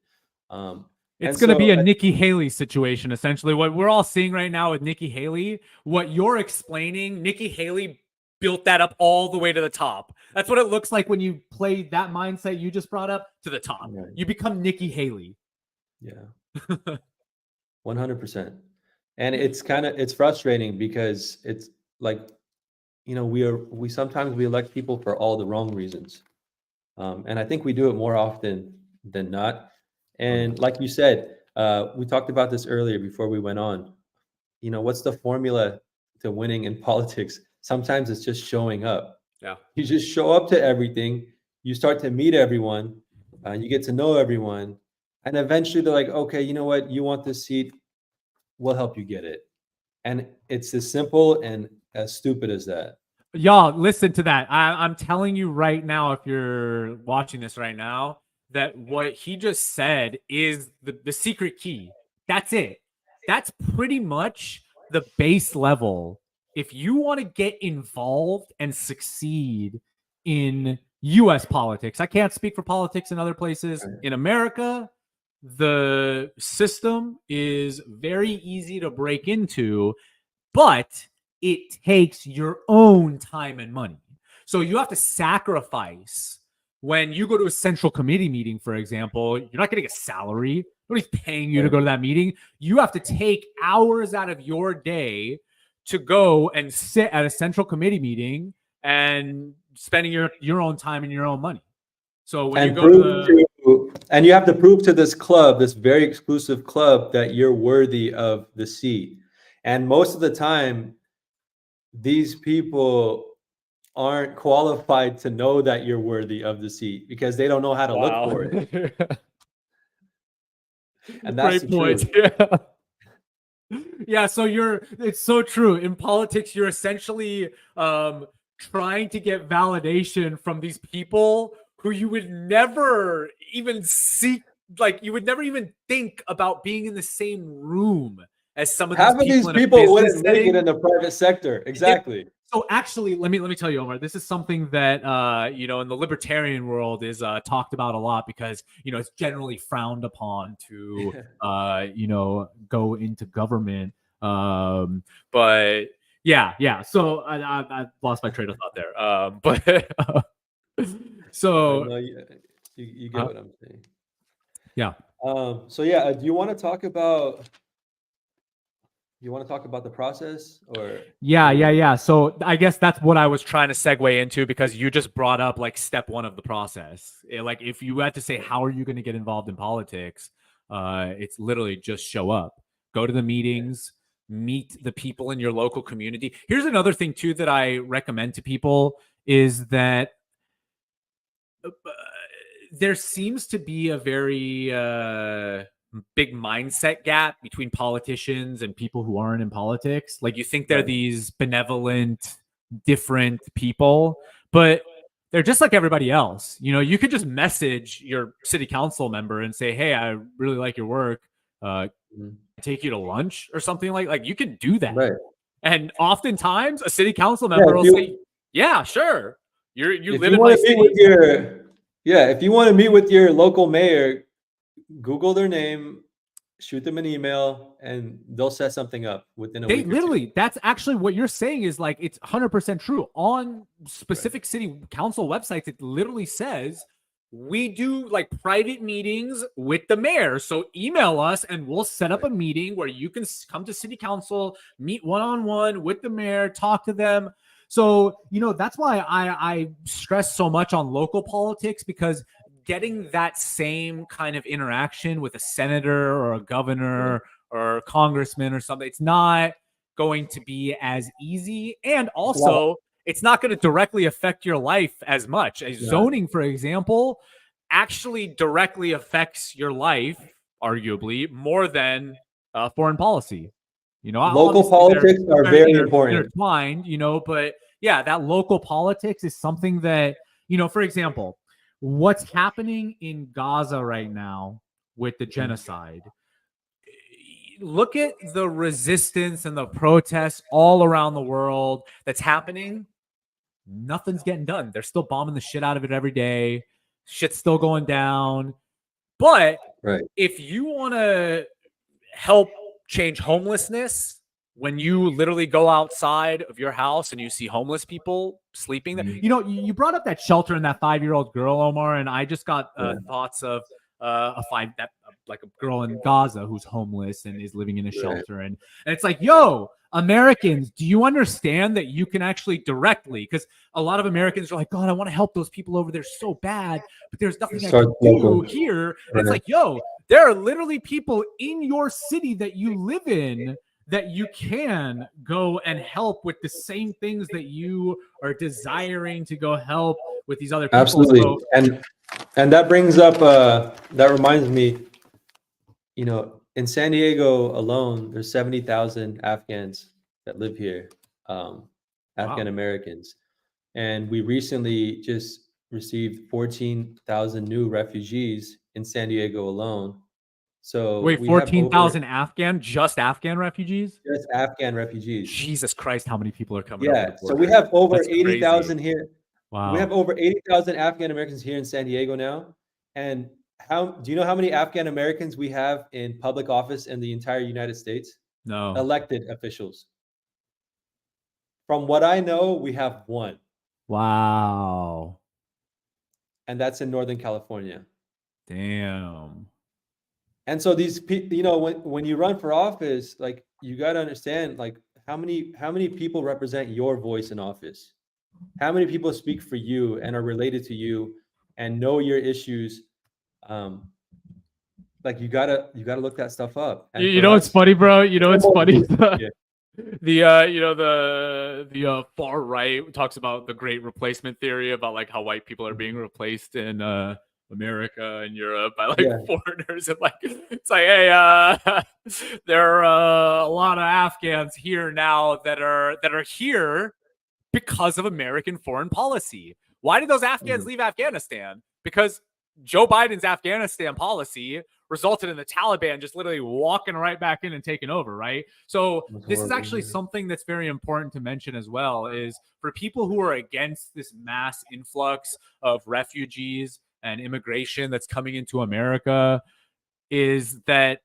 It's going to be a Nikki Haley situation, essentially. What we're all seeing right now with Nikki Haley, what you're explaining, Nikki Haley built that up all the way to the top. That's what it looks like when you play that mindset you just brought up to the top. Right. You become Nikki Haley. Yeah. 100%. And it's frustrating because it's like, we sometimes elect people for all the wrong reasons. And I think we do it more often than not. And like you said, we talked about this earlier before we went on. What's the formula to winning in politics? Sometimes it's just showing up. Yeah. You just show up to everything. You start to meet everyone. You get to know everyone. And eventually they're like, okay, you know what? You want this seat? We'll help you get it. And it's as simple and as stupid as that. Y'all, listen to that. I'm telling you right now, if you're watching this right now, that what he just said is the secret key. That's it. That's pretty much the base level. If you want to get involved and succeed in U.S. politics, I can't speak for politics in other places. In America, the system is very easy to break into, but it takes your own time and money. So you have to sacrifice. When you go to a central committee meeting, for example, you're not getting a salary. Nobody's paying you to go to that meeting. You have to take hours out of your day to go and sit at a central committee meeting and spending your own time and your own money. So when you go and you have to prove to this club, this very exclusive club, that you're worthy of the seat. And most of the time, these people aren't qualified to know that you're worthy of the seat because they don't know how to look for it. And that's great point. Yeah. So it's so true. In politics, you're essentially trying to get validation from these people who you would never even seek. Like, you would never even think about being in the same room as some of these people. Half of these people wouldn't make it in the private sector. Exactly. So actually, let me tell you, Omar, this is something that in the libertarian world is talked about a lot because it's generally frowned upon to go into government. But yeah. So I lost my train of thought there. But so no, you get what I'm saying. Yeah. So yeah, do you want to talk about? You want to talk about the process or? Yeah. So I guess that's what I was trying to segue into, because you just brought up like step one of the process. Like, if you had to say, how are you going to get involved in politics? It's literally just show up, go to the meetings, meet the people in your local community. Here's another thing too that I recommend to people is that there seems to be a very big mindset gap between politicians and people who aren't in politics. Like, you think they're these benevolent, different people, but they're just like everybody else. You could just message your city council member and say, hey, I really like your work. Take you to lunch or something like you can do that. Right. And oftentimes, a city council member will say, "Yeah, sure. You if live you in want my to meet city." with your if you want to meet with your local mayor, Google their name, shoot them an email, and they'll set something up within a They week or two. literally, that's actually what you're saying is like, it's 100% true. On specific city council websites, it literally says, we do like private meetings with the mayor. So email us and we'll set up a meeting where you can come to city council, meet one-on-one with the mayor, talk to them. So, that's why I stress so much on local politics, because getting that same kind of interaction with a senator or a governor or a congressman or something, it's not going to be as easy. And also, it's not going to directly affect your life as much. Zoning, for example, actually directly affects your life, arguably, more than foreign policy. Local politics are very important. Intertwined, but yeah, that local politics is something that, for example, what's happening in Gaza right now with the genocide. Look at the resistance and the protests all around the world that's happening. Nothing's getting done. They're still bombing the shit out of it every day. Shit's still going down. But if you want to help change homelessness, when you literally go outside of your house and you see homeless people sleeping there, you brought up that shelter and that 5-year-old girl, Omar, and I just got thoughts of like a girl in Gaza who's homeless and is living in a shelter, and it's like, yo, Americans, do you understand that you can actually directly, because a lot of Americans are like, God, I want to help those people over there so bad, but there's nothing I can do here. And it's like, yo, there are literally people in your city that you live in that you can go and help with the same things that you are desiring to go help with these other people. Absolutely. So, and that brings up, that reminds me, in San Diego alone, there's 70,000 Afghans that live here, Afghan Americans. And we recently just received 14,000 new refugees in San Diego alone. So wait, 14,000 just Afghan refugees? Just Afghan refugees. Jesus Christ, how many people are coming? Yeah, so we have over 80,000 here. Wow. We have over 80,000 Afghan Americans here in San Diego now. And do you know how many Afghan Americans we have in public office in the entire United States? No. Elected officials. From what I know, we have one. Wow. And that's in Northern California. Damn. And so these people, when you run for office, like, you got to understand, like, how many people represent your voice in office? How many people speak for you and are related to you and know your issues? Like, you gotta look that stuff up. And what's funny, bro? It's funny. The far right talks about the great replacement theory, about like how white people are being replaced in America and Europe by like foreigners, and like it's like, hey, there are a lot of Afghans here now that are here because of American foreign policy. Why did those Afghans leave Afghanistan? Because Joe Biden's Afghanistan policy resulted in the Taliban just literally walking right back in and taking over, right? So this is actually something that's very important to mention as well, is for people who are against this mass influx of refugees and immigration that's coming into America, is that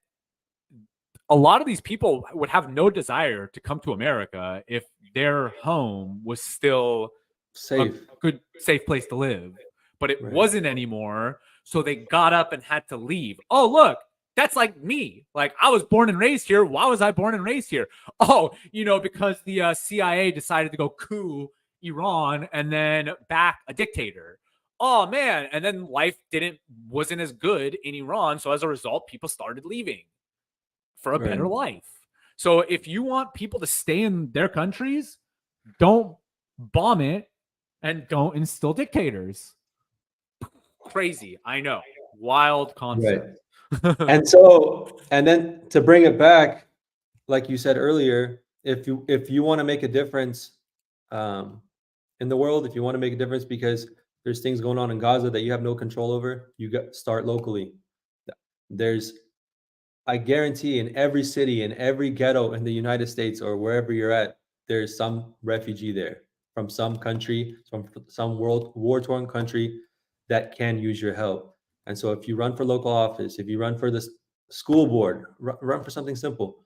a lot of these people would have no desire to come to America if their home was still safe, a good, safe place to live. But it wasn't anymore. So they got up and had to leave. Oh, look, that's like me. Like, I was born and raised here. Why was I born and raised here? Oh, because the CIA decided to go coup Iran and then back a dictator. Oh, man. And then life wasn't as good in Iran. So as a result, people started leaving for a better life. So if you want people to stay in their countries, don't bomb it and don't instill dictators. Crazy, I know. Wild concept. And then to bring it back, like you said earlier, if you want to make a difference in the world, if you want to make a difference because there's things going on in Gaza that you have no control over, you got start locally. I guarantee, in every city, in every ghetto in the United States or wherever you're at, there's some refugee there from some country, from some world war-torn country that can use your help. And so if you run for local office, if you run for the school board, run for something simple.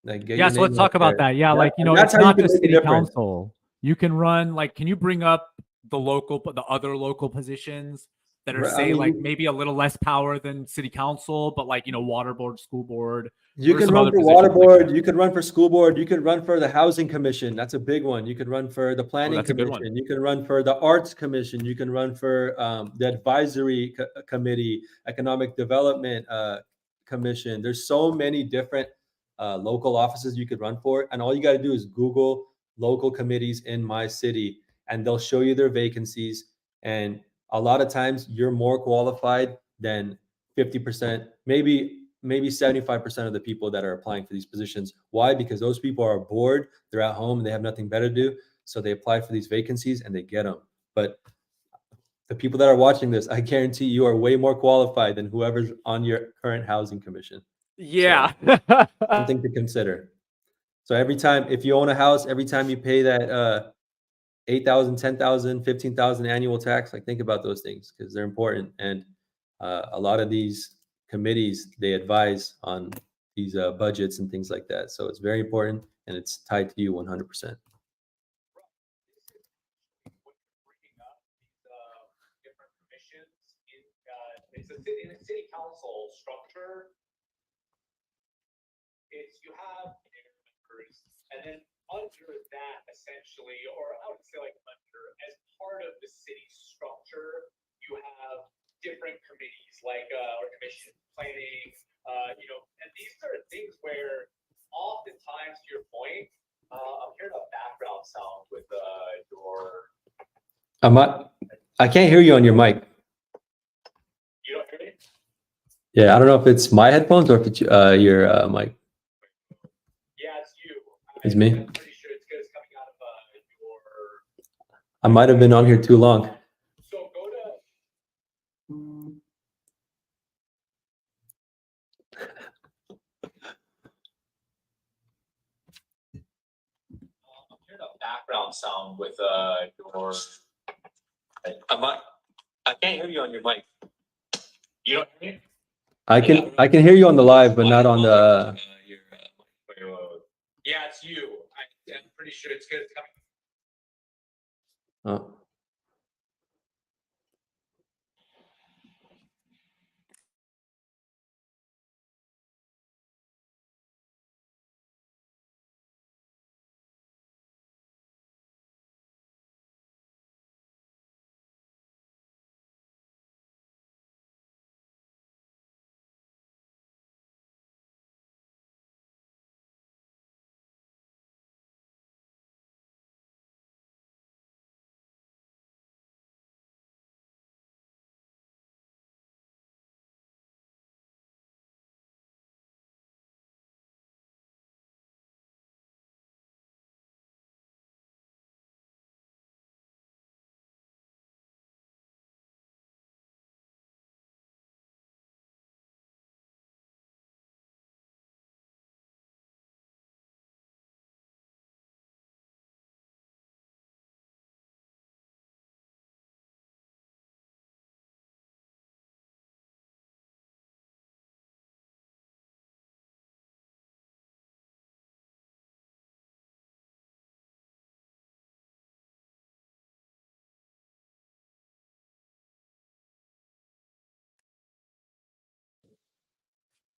Like get Yeah, your so let's name out talk about there. that. Yeah, Yeah, like, and that's it's how you not can the make a city difference. council. You can run, like, can you bring up the other local positions that are, I say, mean, like, maybe a little less power than city council, but, like, water board, school board? you What are can some run other for water positions like board, that? you can run for school board, you can run for the housing commission. That's a big one. You can run for the Oh, planning that's a good one. commission. You can run for the arts commission. You can run for the advisory committee, economic development commission. There's so many different local offices you could run for, and all you got to do is Google local committees in my city, and they'll show you their vacancies. And a lot of times, you're more qualified than 50%, maybe 75% of the people that are applying for these positions. Why? Because those people are bored, they're at home, and they have nothing better to do. So they apply for these vacancies and they get them. But the people that are watching this, I guarantee you are way more qualified than whoever's on your current housing commission. Yeah. Something to consider. So every time, if you own a house, every time you pay that 8,000, 10,000, 15,000 annual tax, like think about those things because they're important. And a lot of these committees, they advise on these budgets and things like that. So it's very important and it's tied to you 100%. Bringing up these different commissions in a city council structure. You have mayor members, and then under that, essentially, or I would say like as part of the city structure, you have different committees like or commission planning, and these are things where oftentimes, to your point, I'm hearing a background sound with your. I can't hear you on your mic. You don't hear me? Yeah, I don't know if it's my headphones or if it's your mic. Yeah, it's you. It's me. I'm pretty sure it's because coming out of your. I might have been on here too long. So go to. I'm hearing a background sound with your. I can't hear you on your mic. You don't hear me? I can hear you on the live, but not on the. Yeah, it's you. I'm pretty sure it's because coming. Oh.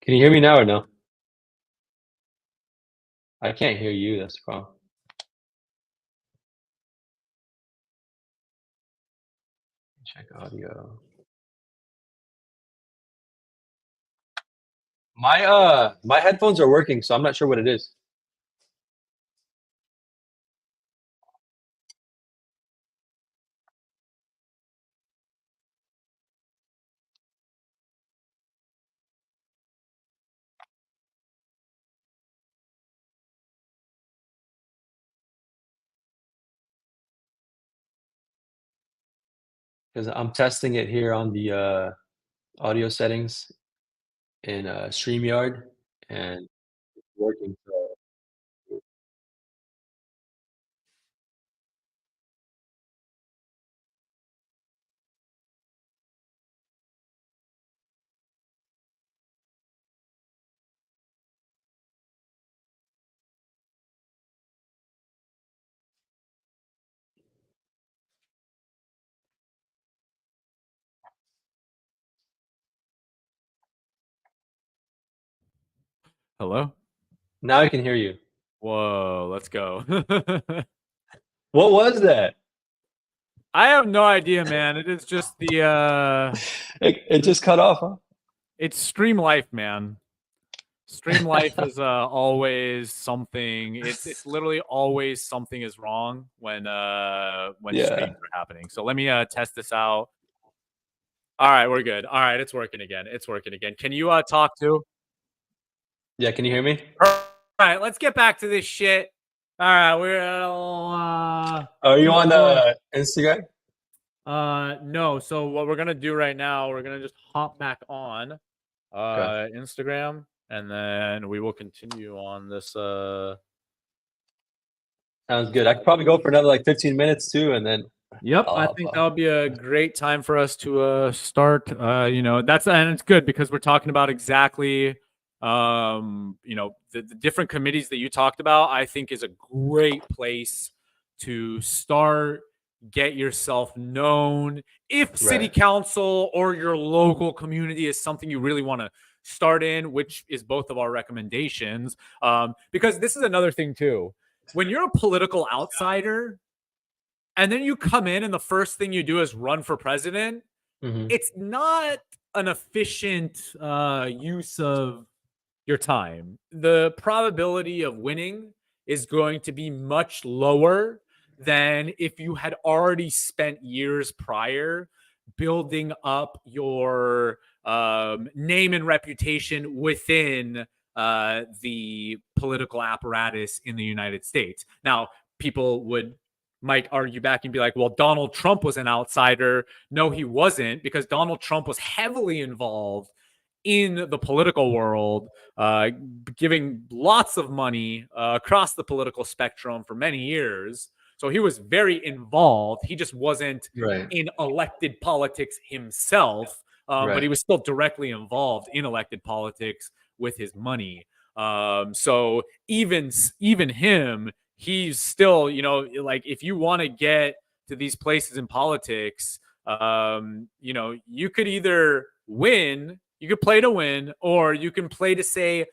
Can you hear me now or no? I can't hear you. That's the problem. Check audio. My headphones are working, so I'm not sure what it is. Because I'm testing it here on the audio settings in StreamYard and it's working. So Hello? Now I can hear you. Whoa, let's go. What was that? I have no idea, man. It is just the It just cut off, huh? it's Stream Life, man. Stream Life is always something. It's literally always something is wrong when Yeah. streams are happening. So let me test this out. All right, we're good. All right, it's working again. It's working again. Can you talk to? Yeah, can you hear me? All right, let's get back to this shit. All right, we're Are you on Instagram? no. So what we're gonna do right now, we're gonna just hop back on Instagram, and then we will continue on this. Sounds good. I could probably go for another like 15 minutes too, and then Yep, I think that would be a great time for us to start. You know, that's and it's good because we're talking about exactly you know, the different committees that you talked about. I think is a great place to start, get yourself known. If city Right. council or your local community is something you really want to start in, which is both of our recommendations, because this is another thing too. When you're a political outsider, and then you come in and the first thing you do is run for president, Mhm. it's not an efficient use of your time. The probability of winning is going to be much lower than if you had already spent years prior building up your name and reputation within the political apparatus in the United States. Now, people might argue back and be like, well, Donald Trump was an outsider. No, he wasn't, because Donald Trump was heavily involved in the political world, giving lots of money across the political spectrum for many years. So he was very involved. He just wasn't Right. in elected politics himself, but he Right. was still directly involved in elected politics with his money. So even him, he's still, you know, like if you want to get to these places in politics, you know, you could either win, you could play to win, or you can play to say,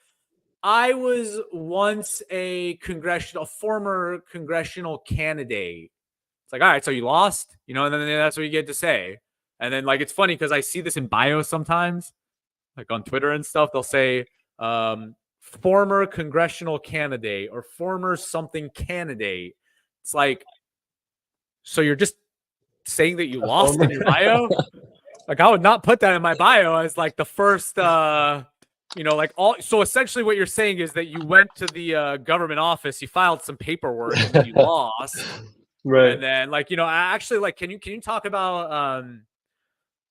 I was once a former congressional candidate. It's like, all right, so you lost, you know, and then that's what you get to say. And then, like, it's funny because I see this in bios sometimes, like on Twitter and stuff. They'll say, former congressional candidate or former something candidate. It's like, so you're just saying that you lost in your bio? Like, I would not put that in my bio as like the first, you know, like all. So essentially, what you're saying is that you went to the government office, you filed some paperwork, and then you lost, Right. and then like, you know, actually, like, can you talk about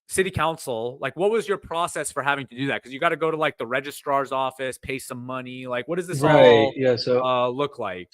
city council? Like, what was your process for having to do that? Because you got to go to like the registrar's office, pay some money. Like, what does this Right. all Yeah. look like?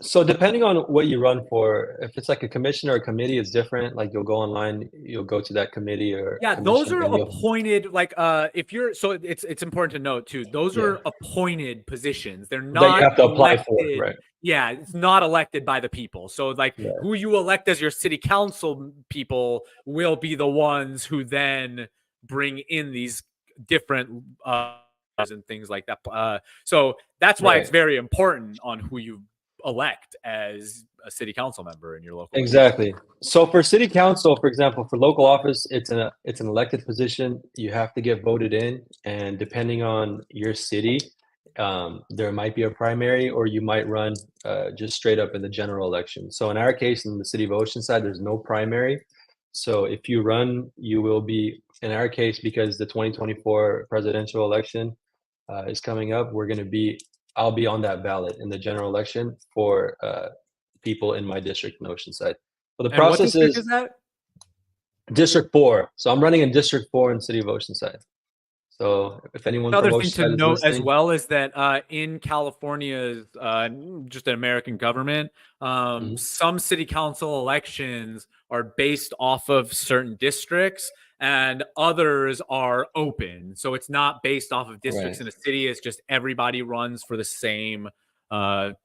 So depending on what you run for, if it's like a commission or a committee, it's different. Like you'll go online, you'll go to that committee or Yeah, those commission, are and you'll appointed. Like, if you're, so it's important to note too. Those yeah are appointed positions. They're that you not have to apply for. elected. Right. Yeah, it's not elected by the people. So, like, Right. who you elect as your city council people will be the ones who then bring in these different and things like that. So that's why it's Right. very important on who you elect as a city council member in your local area. Exactly. So for city council, for example, for local office, it's an elected position. You have to get voted in, and depending on your city, there might be a primary, or you might run just straight up in the general election. So in our case, in the city of Oceanside, there's no primary. So if you run, you will be, in our case, because the 2024 presidential election is coming up, I'll be on that ballot in the general election for people in my district in Oceanside. But the And what process district is is that? District 4. So I'm running in District 4 in the city of Oceanside. So if anyone from Another thing to Oceanside is note as listening, well is that in California's just an American government, Mhm. some city council elections are based off of certain districts and others are open. So it's not based off of districts Right. in a city. It's just everybody runs for the same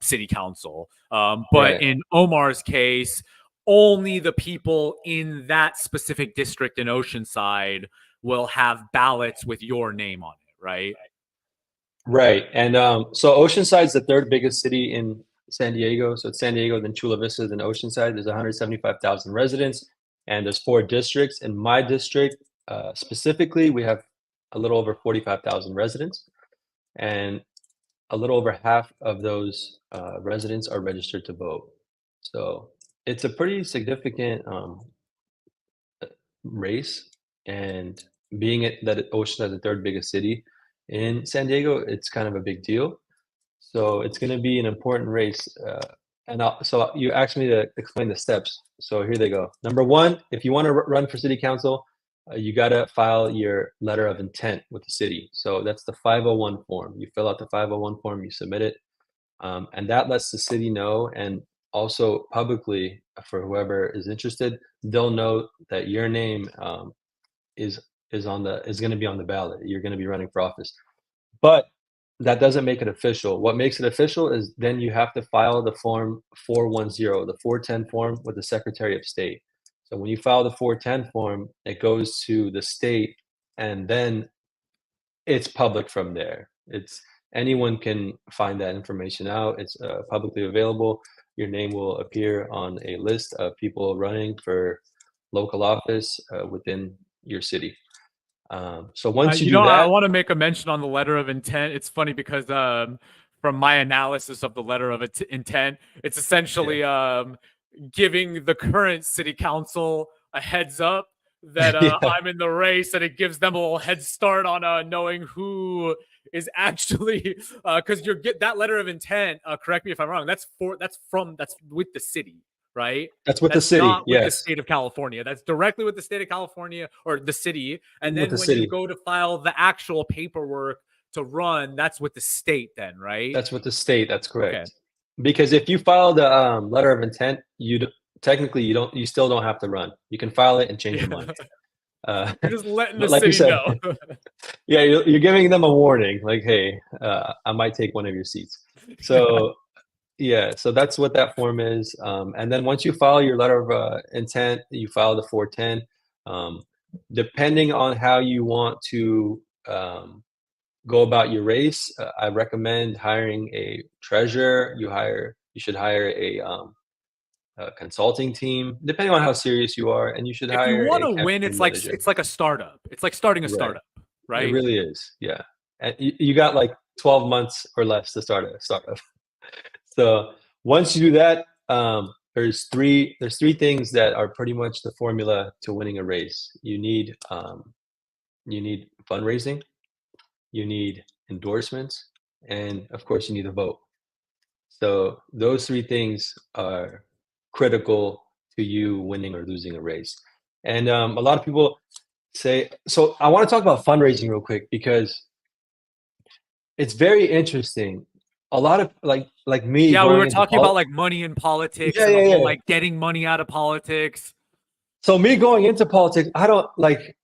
city council. But Right. in Omar's case, only the people in that specific district in Oceanside will have ballots with your name on it, right? Right. And so Oceanside's the third biggest city in San Diego. So it's San Diego, then Chula Vista, then Oceanside. There's 175,000 residents, and there's 4 districts. In my district, specifically, we have a little over 45,000 residents, and a little over half of those residents are registered to vote. So it's a pretty significant race, and being it that Oceanside is the third biggest city in San Diego, it's kind of a big deal. So it's going to be an important race. So you asked me to explain the steps. So here they go. Number one, if you want to run for city council, you got to file your letter of intent with the city. So that's the 501 form. You fill out the 501 form, you submit it, and that lets the city know, and also publicly for whoever is interested, they'll know that your name is going to be on the ballot. You're going to be running for office. But that doesn't make it official. What makes it official is then you have to file the form 410, the 410 form with the Secretary of State. So when you file the 410 form, it goes to the state, and then it's public from there. It's anyone can find that information out. It's publicly available. Your name will appear on a list of people running for local office within your city. So once you do I that, want to make a mention on the letter of intent. It's funny because from my analysis of the letter of intent, it's essentially giving the current city council a heads up that Yeah. I'm in the race, and it gives them a little head start on knowing who is actually because you're get that letter of intent. Correct me if I'm wrong. That's with the city, right? That's with the city. Not with the Yes. state of California. That's directly with the state of California or the city. And With then the when city. you go to file the actual paperwork to run, that's with the state then, right? That's with the state. That's correct. Okay. Because if you file the letter of intent, technically you still don't have to run. You can file it and change your mind. You're just letting but the like you city said, know. yeah, you're giving them a warning, like, hey, I might take one of your seats. So yeah, so that's what that form is. And then once you file your letter of intent, you file the 410. Depending on how you want to go about your race, I recommend hiring a treasurer. You should hire a consulting team, depending on how serious you are, and you should If you hire want a to win, campaign manager. it's like a startup. It's like starting a Right. startup, right? It really is. Yeah, and you got like 12 months or less to start a startup. So once you do that, there's three things that are pretty much the formula to winning a race. You need fundraising, you need endorsements, and of course you need a vote. So those 3 things are critical to you winning or losing a race. And a lot of people say, so I want to talk about fundraising real quick because it's very interesting. A lot of like me. Yeah, we going were into talking about like money in politics and the whole like getting money out of politics. So me going into politics, I don't like,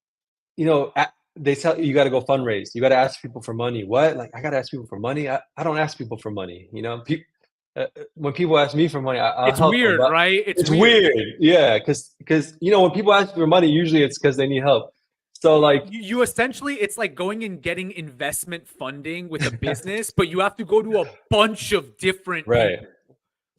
they tell you got to go fundraise. You got to ask people for money. What? Like I got to ask people for money? I don't ask people for money. When people ask me for money, I'll It's help weird, them, right? It's weird. Yeah, because when people ask for money, usually it's because they need help. So like you essentially, it's like going and getting investment funding with a business, but you have to go to a bunch of different people.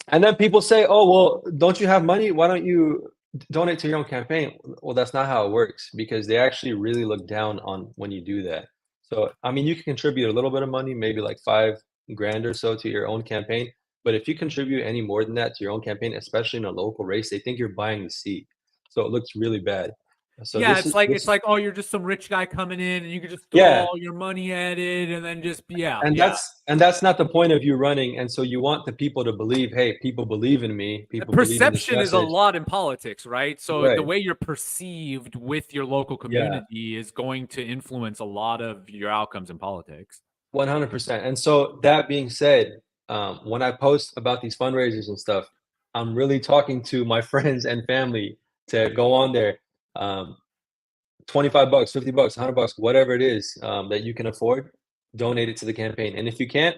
And then people say, "Oh, well, don't you have money? Why don't you donate to your own campaign?" Well, that's not how it works because they actually really look down on when you do that. So, I mean, you can contribute a little bit of money, maybe like $5,000 or so to your own campaign. But if you contribute any more than that to your own campaign, especially in a local race, they think you're buying the seat. So it looks really bad. So yeah, it's like, oh, you're just some rich guy coming in and you can just throw all your money at it and then just that's not the point of you running. And so you want the people to believe, hey, people believe in me. Perception is a lot in politics, right? So the way you're perceived with your local community is going to influence a lot of your outcomes in politics. 100%. And so that being said, when I post about these fundraisers and stuff, I'm really talking to my friends and family to go on there. $25, $50, $100, whatever it is that you can afford, donate it to the campaign. And if you can't,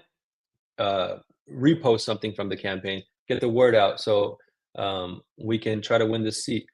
repost something from the campaign, get the word out so we can try to win this seat.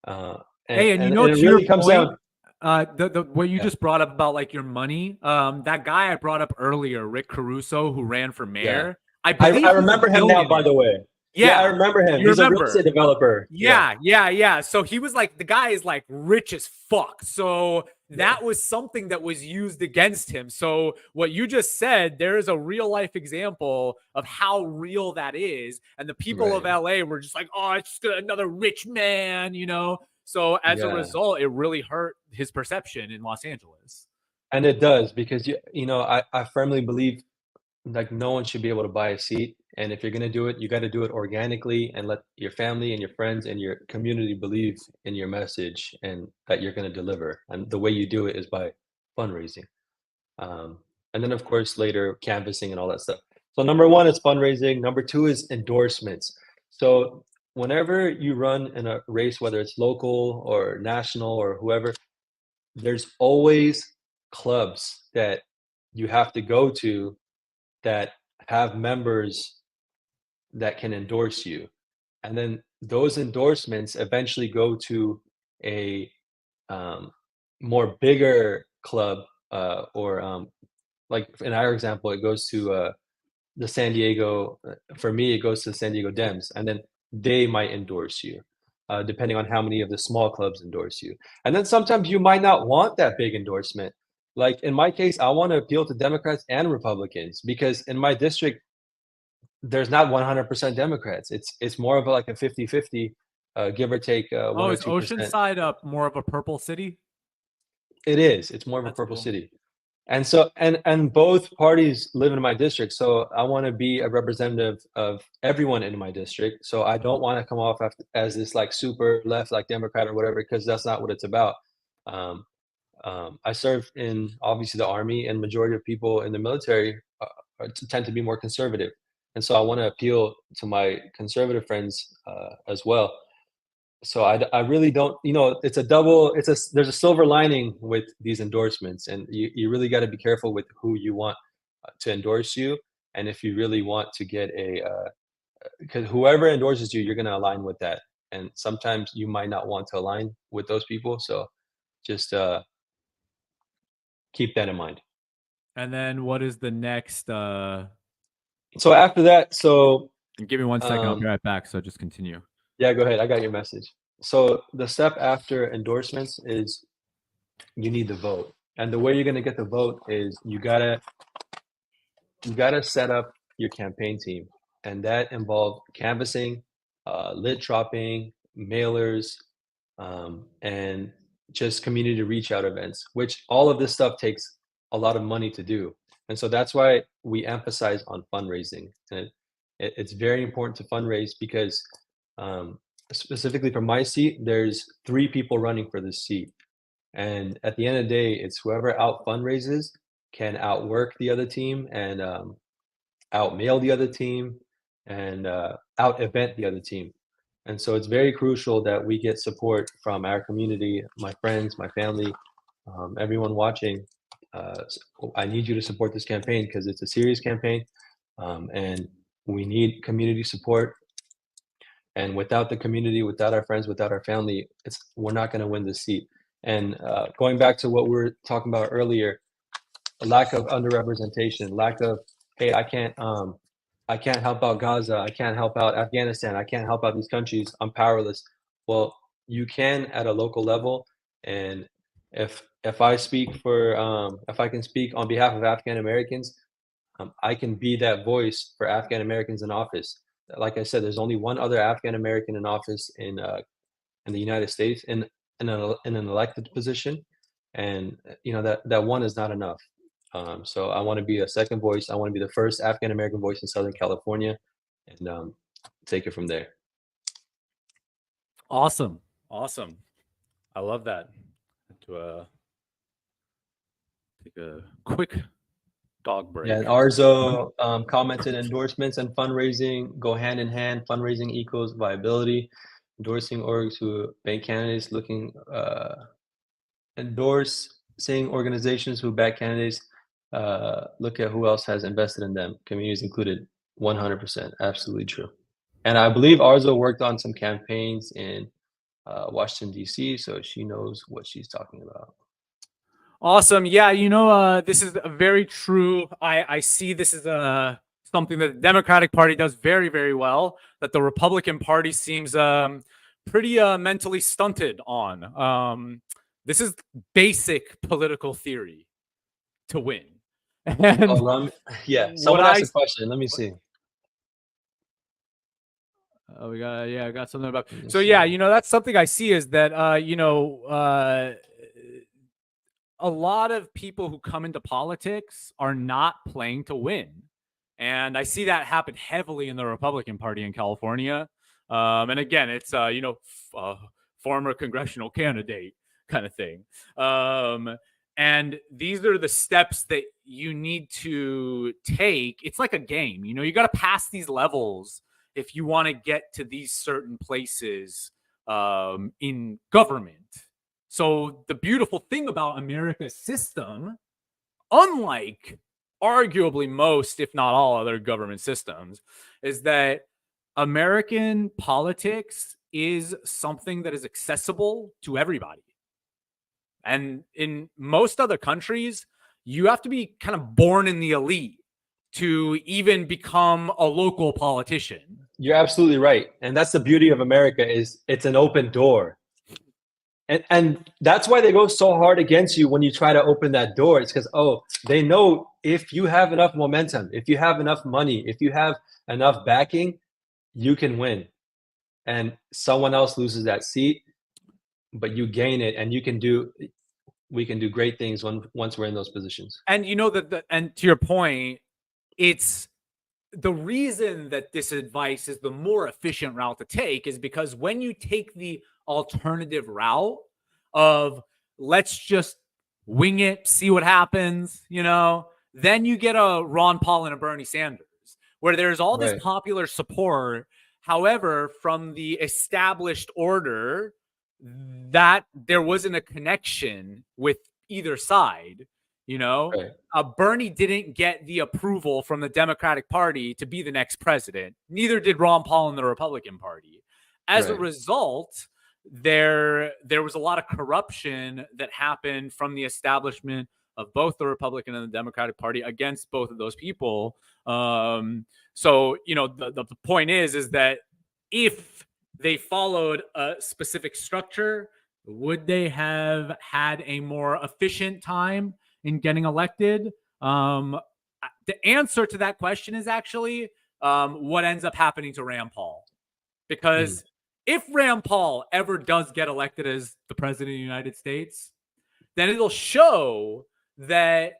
And it really comes down. The what you Yeah. just brought up about like your money, that guy I brought up earlier, Rick Caruso, who ran for Yeah. mayor, I I believe he's a remember him now, by billionaire. the way. Yeah, I Yeah, remember him. you He's a real estate remember? developer. Yeah. Yeah. So he was like, the guy is like rich as fuck. So Yeah. that was something that was used against him. So what you just said, there is a real life example of how real that is. And the people of Right. LA were just like, oh, it's just another rich man, you know? So as a Yeah. result, it really hurt his perception in Los Angeles. And it does because I firmly believe like no one should be able to buy a seat. And if you're gonna do it, you got to do it organically and let your family and your friends and your community believe in your message and that you're gonna deliver. And the way you do it is by fundraising. Um, and then of course later canvassing and all that stuff. So number one is fundraising. Number two is endorsements. So whenever you run in a race, whether it's local or national or whoever, there's always clubs that you have to go to that have members that can endorse you. And then those endorsements eventually go to a um, more bigger club or like in our example, it goes to the San Diego. For me, it goes to the San Diego Dems, and then they might endorse you, depending on how many of the small clubs endorse you. And then sometimes you might not want that big endorsement. Like in my case, I want to appeal to Democrats and Republicans because in my district, there's not 100% Democrats. It's more of like a 50-50, give or take Oh, one or is 2%. Oceanside up more of a purple city? It is. It's more of a That's purple cool. city. And so and both parties live in my district, so I wanna be a representative of everyone in my district, so I don't wanna come off as this, like, super left, like, Democrat or whatever, because that's not what it's about. Um, I served in, obviously, the Army, and majority of people in the military, tend to be more conservative, and so I wanna appeal to my conservative friends, as well. So I really don't, it's a double, there's a silver lining with these endorsements, and you really got to be careful with who you want to endorse you, and if you really want to get because whoever endorses you, you're going to align with that, and sometimes you might not want to align with those people, so just keep that in mind. And then what is the next? So after that, Give me 1 second. I'll be um, right back. So just continue. yeah, go ahead. I got your message. So the step after endorsements is you need the vote, and the way you're going to get the vote is you gotta set up your campaign team, and that involves canvassing, lit dropping, mailers, and just community reach out events, which all of this stuff takes a lot of money to do. And so that's why we emphasize on fundraising. And it's very important to fundraise because um, specifically for my seat, there's 3 people running for this seat. And at the end of the day, it's whoever out fundraises can outwork the other team and outmail the other team and out event the other team. And so it's very crucial that we get support from our community, my friends, my family, everyone watching. I need you to support this campaign because it's a serious campaign, and we need community support. And without the community, without our friends, without our family, we're not going to win this seat. And going back to what we were talking about earlier, a lack of underrepresentation, lack of, hey, I can't help out Gaza, I can't help out Afghanistan, I can't help out these countries, I'm powerless. Well, you can at a local level, and if I speak for if I can speak on behalf of Afghan Americans, I can be that voice for Afghan Americans in office. Like I said, there's only one other Afghan American in office in the United States in an elected position, and that one is not enough. So I want to be a second voice. I want to be the first African American voice in Southern California, and take it from there. Awesome. I love that. To take a quick dog break. Yeah, and Arzo commented endorsements and fundraising go hand in hand. Fundraising equals viability. Endorsing orgs who bank candidates endorsing organizations who back candidates. Look at who else has invested in them. Communities included. 100%, absolutely true. And I believe Arzo worked on some campaigns in Washington D.C., so she knows what she's talking about. Awesome. Yeah, this is a very true. I see this is something that the Democratic Party does very, very well, that the Republican Party seems pretty mentally stunted on. This is basic political theory to win. And Yeah, what someone asked I a question. Let me see. I got something about. Let me So see. yeah, that's something I see is that a lot of people who come into politics are not playing to win. And I see that happen heavily in the Republican Party in California. And again, it's, former congressional candidate kind of thing. And these are the steps that you need to take. It's like a game, you got to pass these levels if you want to get to these certain places in government. So the beautiful thing about America's system, unlike arguably most, if not all other government systems, is that American politics is something that is accessible to everybody. And in most other countries, you have to be kind of born in the elite to even become a local politician. You're absolutely right. And that's the beauty of America is it's an open door. And that's why they go so hard against you when you try to open that door. It's because, they know if you have enough momentum, if you have enough money, if you have enough backing, you can win. And someone else loses that seat, but you gain it, and we can do great things once we're in those positions. And and to your point, it's the reason that this advice is the more efficient route to take is because when you take the alternative route of let's just wing it, see what happens, then you get a Ron Paul and a Bernie Sanders where there's all this popular support. However, from the established order, that there wasn't a connection with either side. Bernie didn't get the approval from the Democratic Party to be the next president. Neither did Ron Paul and the Republican Party. As a result, there was a lot of corruption that happened from the establishment of both the Republican and the Democratic Party against both of those people. So, the point is that if they followed a specific structure, would they have had a more efficient time in getting elected? The answer to that question is actually what ends up happening to Rand Paul. Because if Rand Paul ever does get elected as the president of the United States, then it'll show that,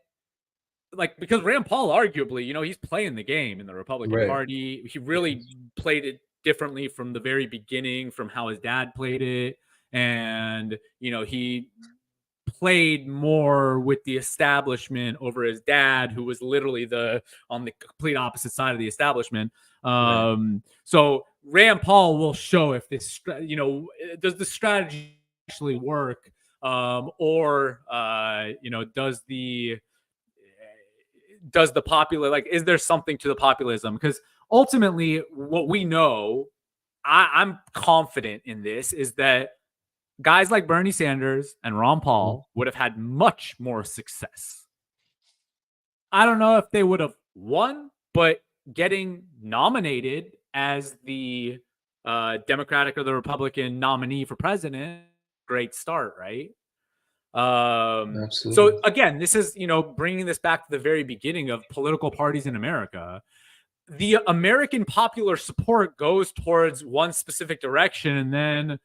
because Rand Paul, arguably, he's playing the game in the Republican Party. He really played it differently from the very beginning, from how his dad played it. And, he played more with the establishment over his dad, who was literally on the complete opposite side of the establishment. So Rand Paul will show if this, does the strategy actually work, or does the popular, is there something to the populism? Because ultimately, what we know, I'm confident in this, is that guys like Bernie Sanders and Ron Paul would have had much more success. I don't know if they would have won, but getting nominated as the Democratic or the Republican nominee for president, great start, right? Absolutely. So again, this is, bringing this back to the very beginning of political parties in America. The American popular support goes towards one specific direction, and then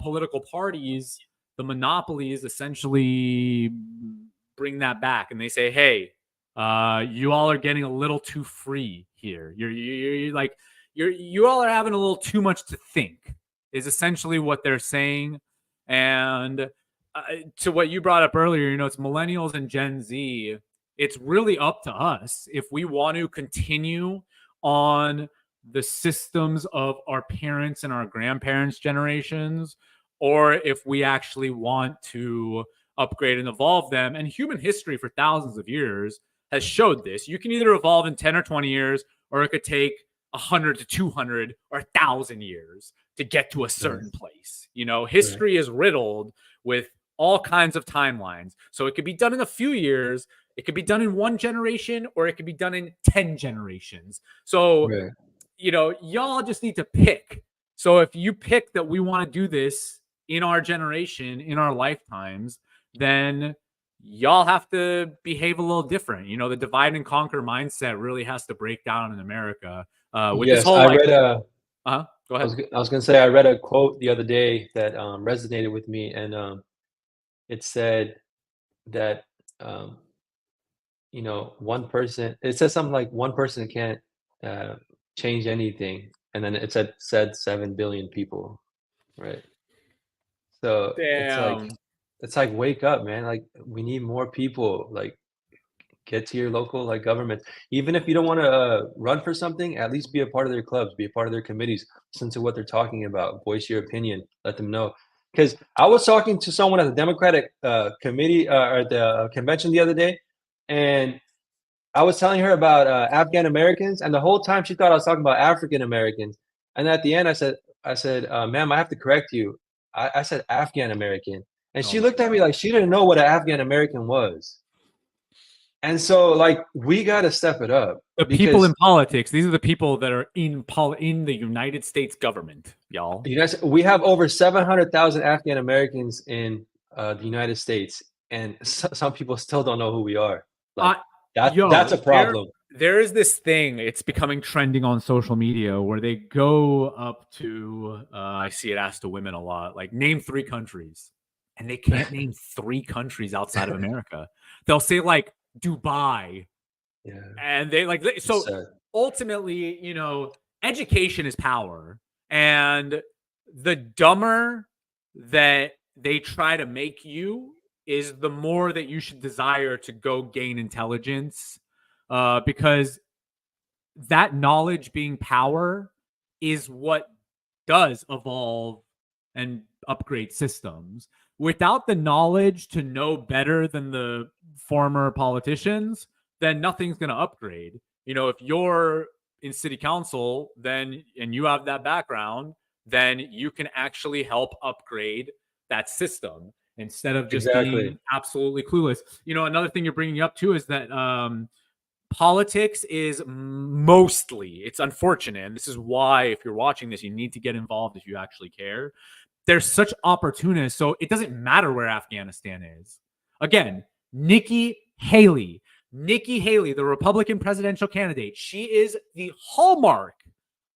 political parties, the monopolies, essentially bring that back, and they say, "Hey, you all are getting a little too free here. You all are having a little too much to think." Is essentially what they're saying. And to what you brought up earlier, it's millennials and Gen Z. It's really up to us if we want to continue on the systems of our parents and our grandparents' generations, or if we actually want to upgrade and evolve them. And human history for thousands of years has showed this. You can either evolve in 10 or 20 years, or it could take 100 to 200 or 1,000 years to get to a certain place. History is riddled with all kinds of timelines. So it could be done in a few years, it could be done in 1 generation, or it could be done in 10 generations. So, Right. y'all just need to pick. So if you pick that we want to do this in our generation, in our lifetimes, then y'all have to behave a little different. The divide and conquer mindset really has to break down in America. With this Yes, whole I like, read a. go I ahead. was gonna say I read a quote the other day that resonated with me, and it said that um, one person. It says something like one person can't uh, change anything, and then it said 7 billion people, right? So Damn. it's like wake up, man! Like we need more people. Like get to your local like government. Even if you don't want to run for something, at least be a part of their clubs, be a part of their committees, listen to what they're talking about, voice your opinion, let them know. Because I was talking to someone at the Democratic committee or the convention the other day, and I was telling her about Afghan Americans, and the whole time she thought I was talking about African Americans. And at the end, I said, ma'am, I have to correct you. I said Afghan American, and Oh she my looked at me like she didn't know what an Afghan American was. And so, like, we got to step it up The people because in politics, these are the people that are in the United States government, y'all. we have over 700,000 Afghan Americans in the United States, and some people still don't know who we are. Like, that's a problem. There is this thing, it's becoming trending on social media where they go up to, I see it asked to women a lot, like name 3 countries. And they can't name 3 countries outside of America. They'll say like Dubai. Yeah. And they like, so Sad. ultimately, education is power. And the dumber that they try to make you is the more that you should desire to go gain intelligence, because that knowledge being power is what does evolve and upgrade systems. Without the knowledge to know better than the former politicians, then nothing's going to upgrade. If you're in city council, then and you have that background, then you can actually help upgrade that system instead of just being absolutely clueless. Another thing you're bringing up too is that politics is mostly, it's unfortunate, and this is why if you're watching this, you need to get involved if you actually care. There's such opportunists, so it doesn't matter where Afghanistan is. Again, Nikki Haley, the Republican presidential candidate, she is the hallmark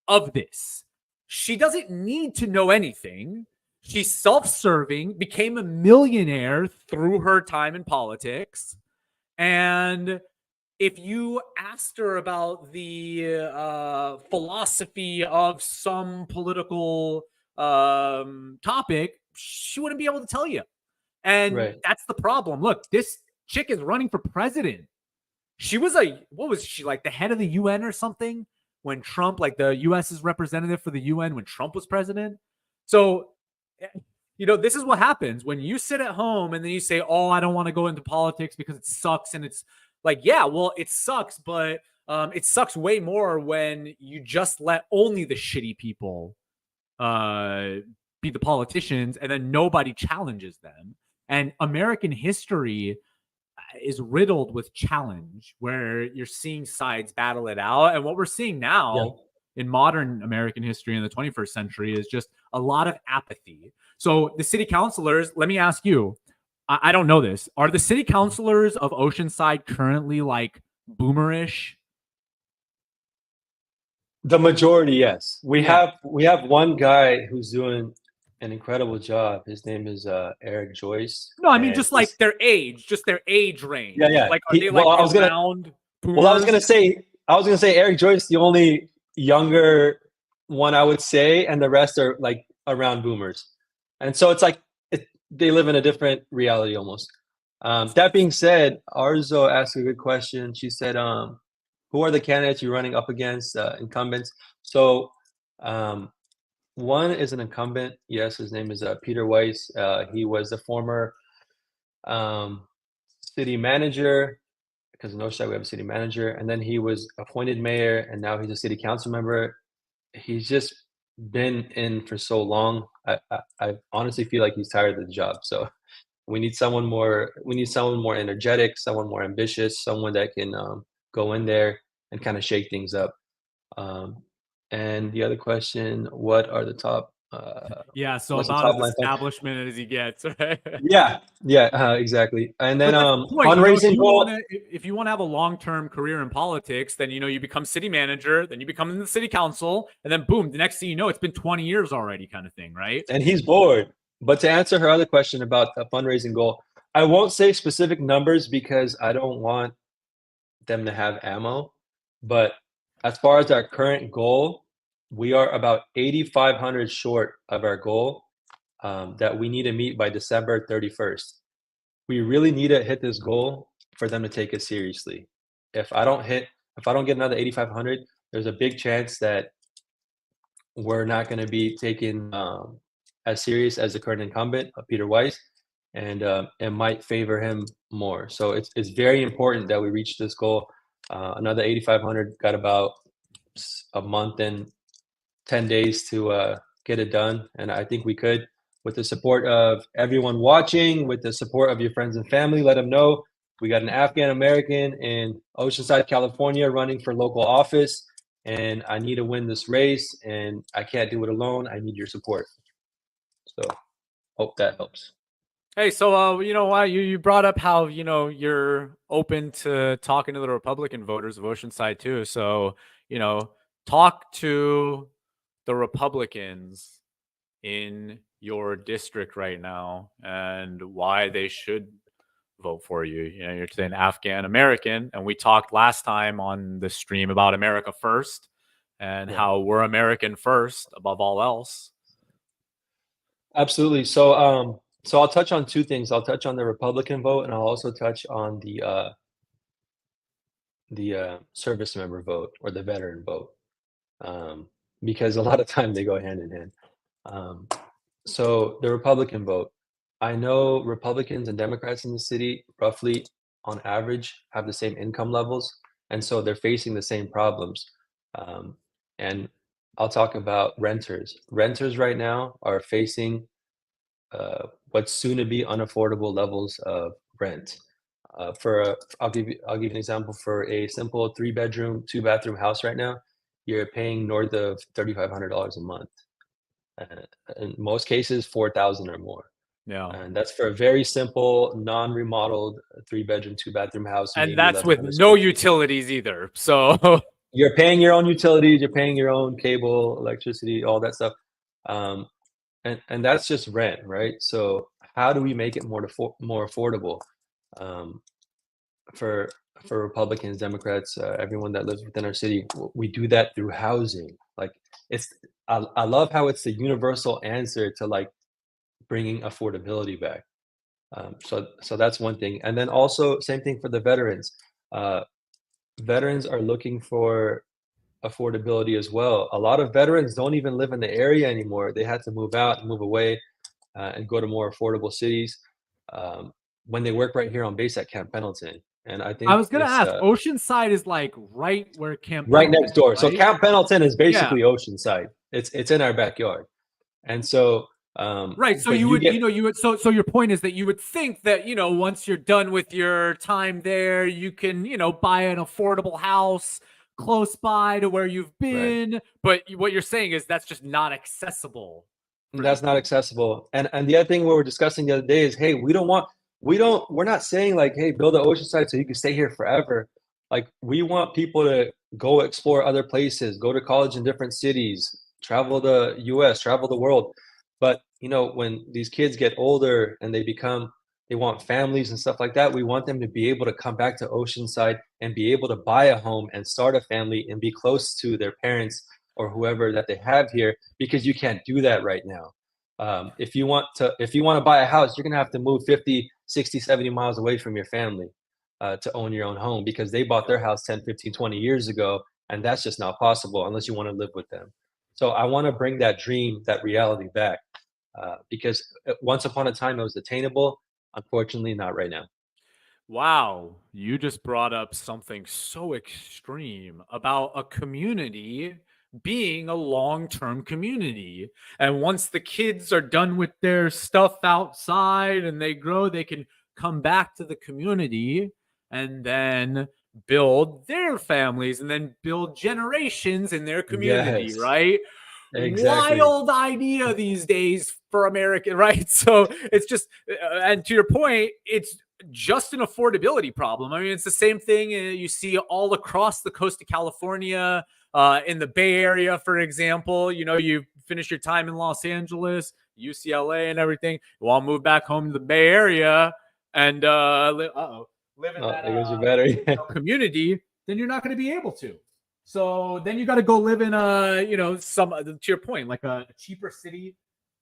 of this. She doesn't need to know anything. She's self-serving, became a millionaire through her time in politics. And if you asked her about the philosophy of some political topic, she wouldn't be able to tell you. And that's the problem. Look, this chick is running for president. She was what was she, like the head of the UN or something when Trump, like the US's representative for the UN when Trump was president? So, this is what happens when you sit at home and then you say, oh, I don't want to go into politics because it sucks. And it's like, yeah, well, it sucks, but it sucks way more when you just let only the shitty people be the politicians and then nobody challenges them. And American history is riddled with challenge where you're seeing sides battle it out. And what we're seeing now in modern American history in the 21st century is just a lot of apathy. So the city councilors, let me ask you, I don't know this. Are the city councilors of Oceanside currently like boomerish? The majority, yes. We have one guy who's doing an incredible job. His name is Eric Joyce. No, I mean just like their age range. Yeah. Like are they like around boomers? Well, I was gonna say Eric Joyce, the only younger one I would say, and the rest are like around boomers. And so it's like they live in a different reality almost. That being said, Arzo asked a good question. She said, who are the candidates you're running up against, incumbents? So one is an incumbent. Yes, his name is Peter Weiss. He was the former city manager, because in Oceanside we have a city manager, and then he was appointed mayor, and now he's a city council member. He's just been in for so long. I honestly feel like he's tired of the job. So We need someone more. We need someone more energetic, someone more ambitious, someone that can go in there and kind of shake things up. Um, and the other question, what are the top? Yeah, so What's the about top as line? establishment as he gets, right? Yeah, exactly. And then But that's the point. fundraising goal. If you want to have a long-term career in politics, then you become city manager, then you become in the city council, and then boom, the next thing you know, it's been 20 years already, kind of thing, right? And he's bored. But to answer her other question about the fundraising goal, I won't say specific numbers because I don't want them to have ammo. But as far as our current goal, we are about 8,500 short of our goal that we need to meet by December 31st. We really need to hit this goal for them to take us seriously. If I don't get another 8,500, there's a big chance that we're not going to be taken as serious as the current incumbent, Peter Weiss, and it might favor him more. So it's very important that we reach this goal. Another 8,500, got about a month and 10 days to get it done, and I think we could, with the support of everyone watching, with the support of your friends and family. Let them know we got an Afghan American in Oceanside, California, running for local office, and I need to win this race, and I can't do it alone. I need your support. So, hope that helps. Hey, so you know what? You brought up how you're open to talking to the Republican voters of Oceanside too. So talk to the Republicans in your district right now and why they should vote for you. You're saying Afghan American, and we talked last time on the stream about America First and how we're American first above all else. Absolutely. So I'll touch on two things. I'll touch on the Republican vote, and I'll also touch on the service member vote or the veteran vote, because a lot of time they go hand in hand. So the Republican vote, I know Republicans and Democrats in the city roughly on average have the same income levels, and so they're facing the same problems. And I'll talk about renters. Renters right now are facing what's soon to be unaffordable levels of rent. I'll give you an example. For a simple 3-bedroom, 2-bathroom house right now, you're paying north of $3,500 a month. In most cases, 4,000 or more. Yeah. And that's for a very simple, non-remodeled 3-bedroom, 2-bathroom house. And maybe that's with 1,100 no square feet. utilities either. So You're paying your own utilities, you're paying your own cable, electricity, all that stuff. And that's just rent, right? So how do we make it more affordable for Republicans, Democrats, everyone that lives within our city? We do that through housing. Like I love how it's the universal answer to like bringing affordability back. So that's one thing. And then also same thing for the veterans. Veterans are looking for affordability as well. A lot of veterans don't even live in the area anymore. They had to move out and move away and go to more affordable cities when they work right here on base at Camp Pendleton. And I think I was gonna ask, Oceanside is like right where Camp right Pendleton next door. is, So right? Camp Pendleton is basically Oceanside. It's in our backyard. And so right. So you would so your point is that you would think that, once you're done with your time there, you can, buy an affordable house close by to where you've been. Right. But what you're saying is that's just not accessible. That's not accessible. And the other thing we were discussing the other day is, hey, we're not saying like, hey, build an Oceanside so you can stay here forever. Like we want people to go explore other places, go to college in different cities, travel the US, travel the world. But when these kids get older and they want families and stuff like that, we want them to be able to come back to Oceanside and be able to buy a home and start a family and be close to their parents or whoever that they have here, because you can't do that right now. If you want to buy a house, you're going to have to move 50, 60, 70 miles away from your family to own your own home, because they bought their house 10, 15, 20 years ago, and that's just not possible unless you want to live with them. So I want to bring that dream, that reality back, because once upon a time it was attainable. Unfortunately, not right now. Wow, you just brought up something so extreme about a community being a long-term community. And once the kids are done with their stuff outside and they grow, they can come back to the community and then build their families and then build generations in their community, Yes, right? exactly. Wild idea these days for America, right? So it's just, and to your point, it's just an affordability problem. I mean, it's the same thing you see all across the coast of California, in the Bay Area, for example. You know, you finish your time in Los Angeles, UCLA, and everything. You want to move back home to the Bay Area and live in that There goes your battery. community, then you're not going to be able to. So then you got to go live in some, to your point, like a cheaper city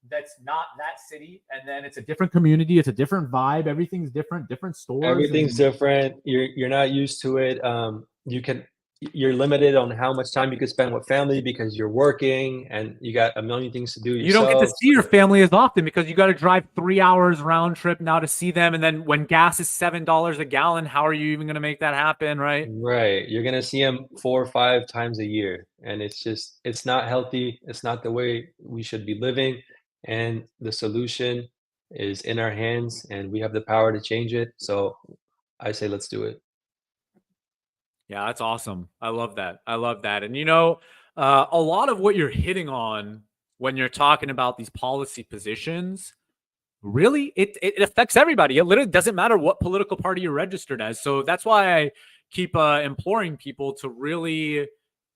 that's not that city, and then it's a different community, it's a different vibe, everything's different, different stores. Everything's different. You're not used to it. You're limited on how much time you can spend with family because you're working and you got a million things to do yourself. You don't get to see your family as often because you got to drive 3 hours round trip now to see them. And then when gas is $7 a gallon, how are you even going to make that happen, right? Right. You're gonna see them 4 or 5 times a year, and it's not healthy. It's not the way we should be living, and the solution is in our hands, and we have the power to change it. So I say let's do it. Yeah, that's awesome. I love that. I love that. And a lot of what you're hitting on when you're talking about these policy positions, really, it affects everybody. It literally doesn't matter what political party you're registered as. So that's why I keep imploring people to really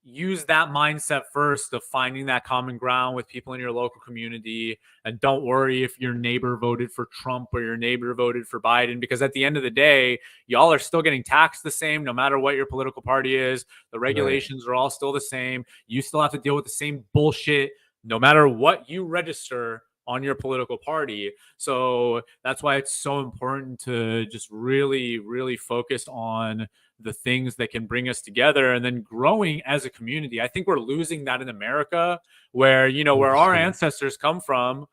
use that mindset first of finding that common ground with people in your local community. And don't worry if your neighbor voted for Trump or your neighbor voted for Biden, because at the end of the day, y'all are still getting taxed the same no matter what your political party is. The regulations are all still the same. You still have to deal with the same bullshit no matter what you register on your political party. So that's why it's so important to just really, really focus on the things that can bring us together and then growing as a community. I think we're losing that in America, where, where our ancestors come from,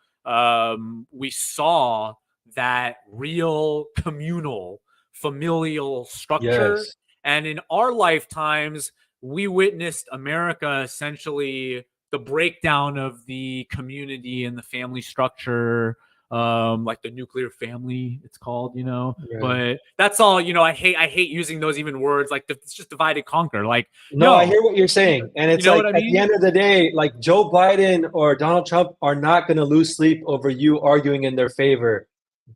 we saw that real communal, familial structure. Yes. And in our lifetimes, we witnessed America essentially the breakdown of the community and the family structure, like the nuclear family, it's called, Right. But that's all, I hate using those even words, like it's just divide and conquer. Like, No, I hear what you're saying. And it's like, what I at the end of the day, like Joe Biden or Donald Trump are not going to lose sleep over you arguing in their favor,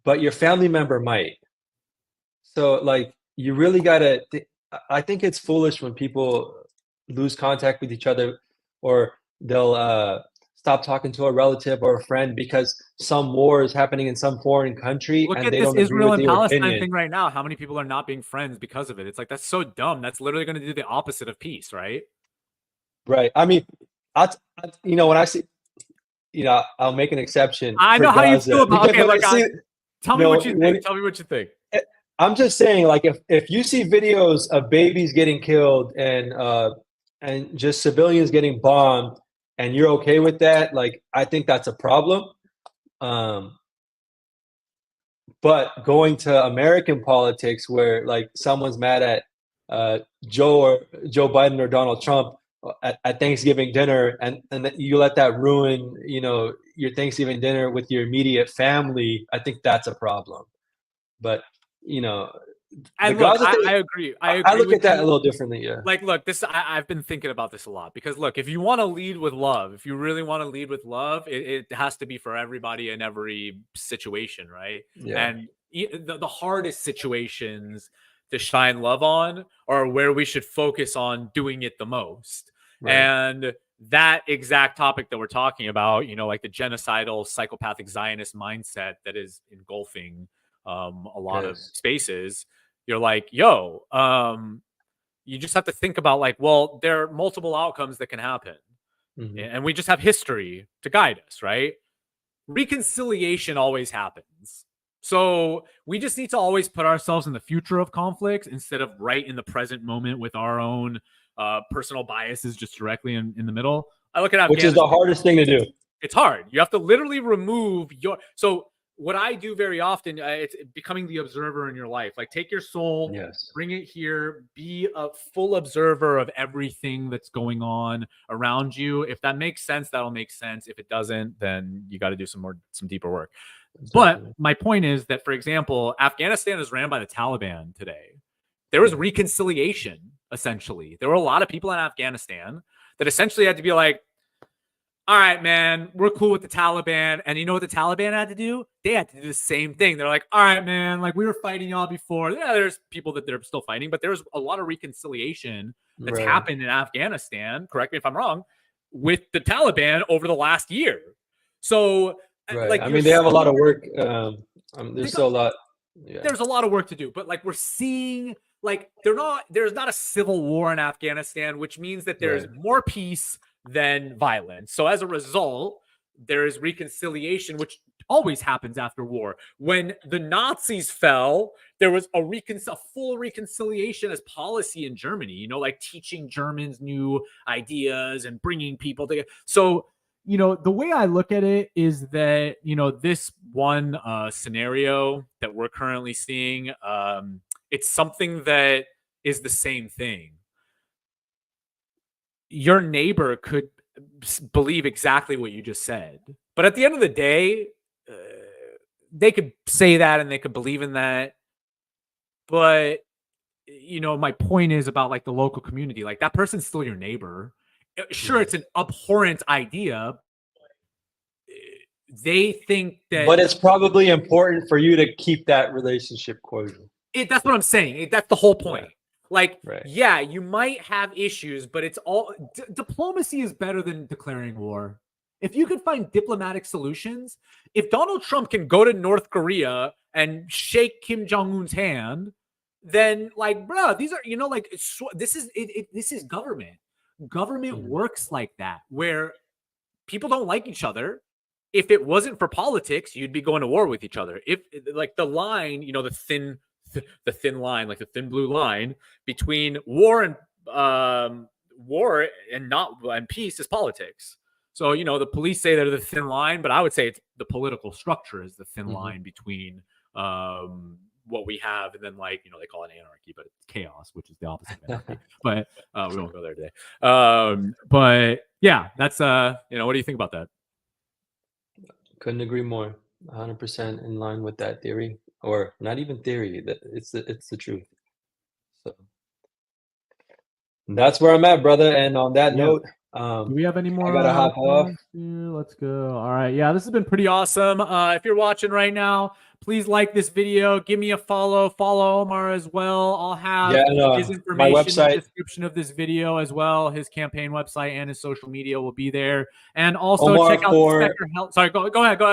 but your family member might. So like, you really got to, I think it's foolish when people lose contact with each other, or they'll stop talking to a relative or a friend because some war is happening in some foreign country. Look and at they this don't agree Israel with and your Palestine opinion. thing right now. How many people are not being friends because of it? It's like, that's so dumb. That's literally going to do the opposite of peace, right? Right. I mean, when I see, I'll make an exception. I for know how you Gaza, feel about. because Okay, when like, I see- tell me No, what you when- think. Tell me what you think. I'm just saying, like, if you see videos of babies getting killed and just civilians getting bombed, and you're okay with that, like, I think that's a problem. But going to American politics, where like someone's mad at Joe Biden or Donald Trump at Thanksgiving dinner, and that you let that ruin, your Thanksgiving dinner with your immediate family, I think that's a problem. But And the look, Gaza thing, I agree. I look with at that you. a little differently. Yeah. Like, look, I've been thinking about this a lot, because look, if you want to lead with love, if you really want to lead with love, it has to be for everybody in every situation, right? Yeah. And the hardest situations to shine love on are where we should focus on doing it the most. Right. And that exact topic that we're talking about, like the genocidal psychopathic Zionist mindset that is engulfing a lot of spaces, you're like, yo, you just have to think about, like, well, there are multiple outcomes that can happen. Mhm. And we just have history to guide us, right? Reconciliation always happens. So we just need to always put ourselves in the future of conflicts instead of right in the present moment with our own personal biases just directly in the middle. I look at Afghanistan. Which is the hardest thing to do. It's hard. You have to literally remove your. So what I do very often, it's becoming the observer in your life. Like take your soul, Yes. bring it here, be a full observer of everything that's going on around you. If that makes sense, that'll make sense. If it doesn't, then you got to do some deeper work. But my point is that, for example, Afghanistan is ran by the Taliban today. There was reconciliation, essentially. There were a lot of people in Afghanistan that essentially had to be like, all right, man, we're cool with the Taliban. And you know what the Taliban had to do? They had to do the same thing. They're like, all right, man, like we were fighting y'all before. Yeah, there's people that they're still fighting, but there's a lot of reconciliation that's happened in Afghanistan, correct me if I'm wrong, with the Taliban over the last year. So, like, I mean, they have a lot of work. There's still a lot. Yeah. There's a lot of work to do, but like we're seeing, like there's not a civil war in Afghanistan, which means that there's more peace than violence. So as a result, there is reconciliation, which always happens after war. When the Nazis fell, there was a full reconciliation as policy in Germany, you know, like teaching Germans new ideas and bringing people together. So, you know, the way I look at it is that, you know, this one scenario that we're currently seeing, it's something that is the same thing. Your neighbor could believe exactly what you just said. But at the end of the day, they could say that and they could believe in that. But, you know, my point is about like the local community. Like that person's still your neighbor. Sure, it's an abhorrent idea. They think that... But it's probably important for you to keep that relationship cordial. That's what I'm saying. That's the whole point. Yeah. Like, yeah, you might have issues, but it's all diplomacy is better than declaring war. If you can find diplomatic solutions, if Donald Trump can go to North Korea and shake Kim Jong-un's hand, then like, bro, these are, you know, like this is government. Government works like that, where people don't like each other. If it wasn't for politics, you'd be going to war with each other. If like the line, you know, the thin line, like the thin blue line between war and peace is politics. So, you know, the police say they're the thin line, but I would say it's the political structure is the thin line between what we have and then, like, you know, they call it anarchy, but it's chaos, which is the opposite of anarchy. But we won't go there today. But yeah, that's you know, what do you think about that? Couldn't agree more. 100% in line with that theory, or not even theory. That it's the truth. So that's where I'm at, brother. And on that note, do we have any more? I gotta hop off. Let's go. All right. Yeah, this has been pretty awesome. If you're watching right now, please like this video. Give me a follow. Follow Omar as well. I'll have his information my website in the description of this video as well. His campaign website and his social media will be there. And also check out Specker Health. Sorry, go ahead. Go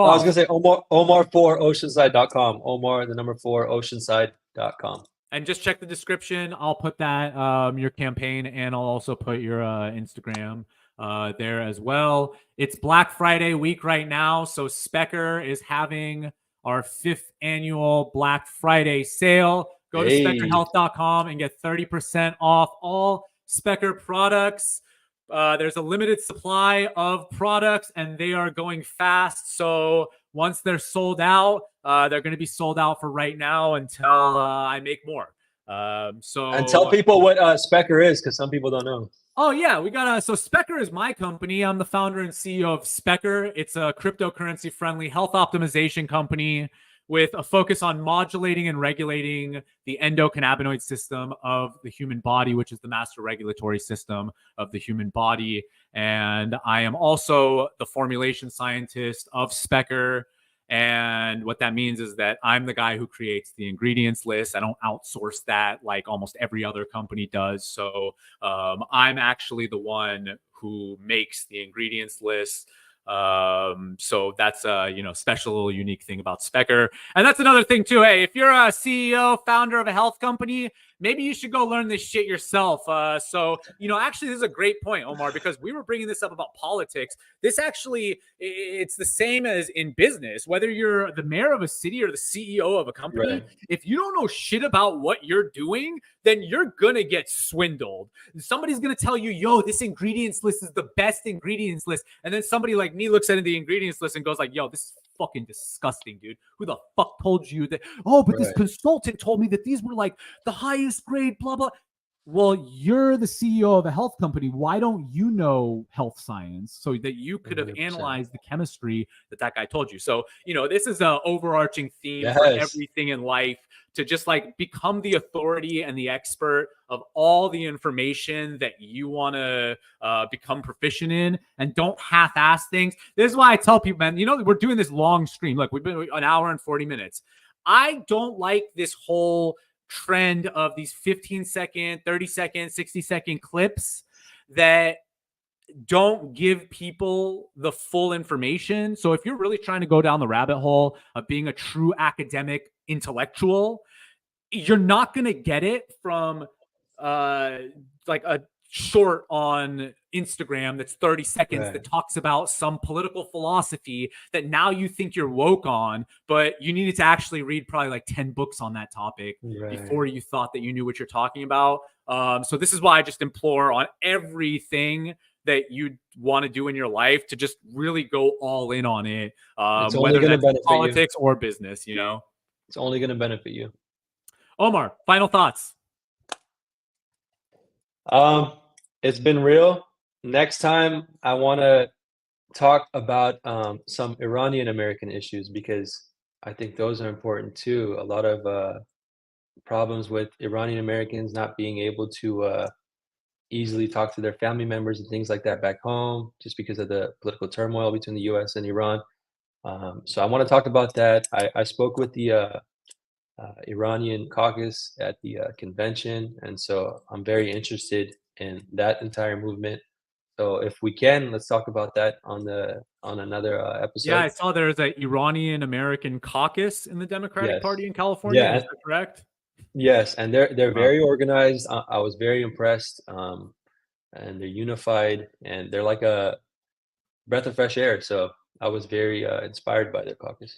on. I was gonna say Omar4Oceanside.com. Omar, the number 4 Oceanside.com. And just check the description. I'll put that your campaign, and I'll also put your Instagram there as well. It's Black Friday week right now, so Specker is having our 5th annual Black Friday sale. Go to speckerhealth.com and get 30% off all Specker products. There's a limited supply of products, and they are going fast. So once they're sold out, they're going to be sold out for right now until I make more. And tell people what Specker is, because some people don't know. Oh yeah, we got so Specker is my company. I'm the founder and CEO of Specker. It's a cryptocurrency friendly health optimization company with a focus on modulating and regulating the endocannabinoid system of the human body, which is the master regulatory system of the human body. And I am also the formulation scientist of Specker. And what that means is that I'm the guy who creates the ingredients list. I don't outsource that like almost every other company does. So I'm actually the one who makes the ingredients list. So that's a, you know, special unique thing about Specker. And that's another thing too. Hey, if you're a CEO, founder of a health company, maybe you should go learn this shit yourself. So, you know, actually this is a great point, Omar, because we were bringing this up about politics. This actually, it's the same as in business, whether you're the mayor of a city or the CEO of a company. Right. If you don't know shit about what you're doing, then you're going to get swindled. Somebody's going to tell you, yo, this ingredients list is the best ingredients list. And then somebody like me looks at the ingredients list and goes like, yo, this is fucking disgusting, dude. Who the fuck told you that? Oh, but this Right. consultant told me that these were like the highest grade, blah, blah. Well, you're the CEO of a health company. Why don't you know health science so that you could have 100%. analyzed the chemistry that guy told you? So, this is an overarching theme for Yes. everything in life, to just like become the authority and the expert of all the information that you want to become proficient in, and don't half-ass things. This is why I tell people, man, we're doing this long stream. Look, we've been an hour and 40 minutes. I don't like this whole trend of these 15-second, 30-second, 60-second clips that don't give people the full information. So if you're really trying to go down the rabbit hole of being a true academic intellectual, you're not going to get it from like a short on Instagram that's 30 seconds Right. that talks about some political philosophy that now you think you're woke on, but you needed to actually read probably like 10 books on that topic Right. before you thought that you knew what you're talking about. So this is why I just implore on everything that you want to do in your life to just really go all in on it, It's only whether gonna that's benefit you. politics or business, It's only going to benefit you. Omar, final thoughts. It's been real. Next time, I want to talk about some Iranian American issues, because I think those are important too. A lot of problems with Iranian Americans not being able to easily talk to their family members and things like that back home, just because of the political turmoil between the U.S. and Iran. So I want to talk about that. I spoke with the Iranian caucus at the convention, and so I'm very interested in that entire movement. So if we can, let's talk about that on another episode. Yeah, I saw there's an Iranian American caucus in the Democratic Yes. Party in California. Yeah. Is that correct? Yes, and they're Wow. very organized. I was very impressed, and they're unified, and they're like a breath of fresh air. So I was very inspired by their caucus.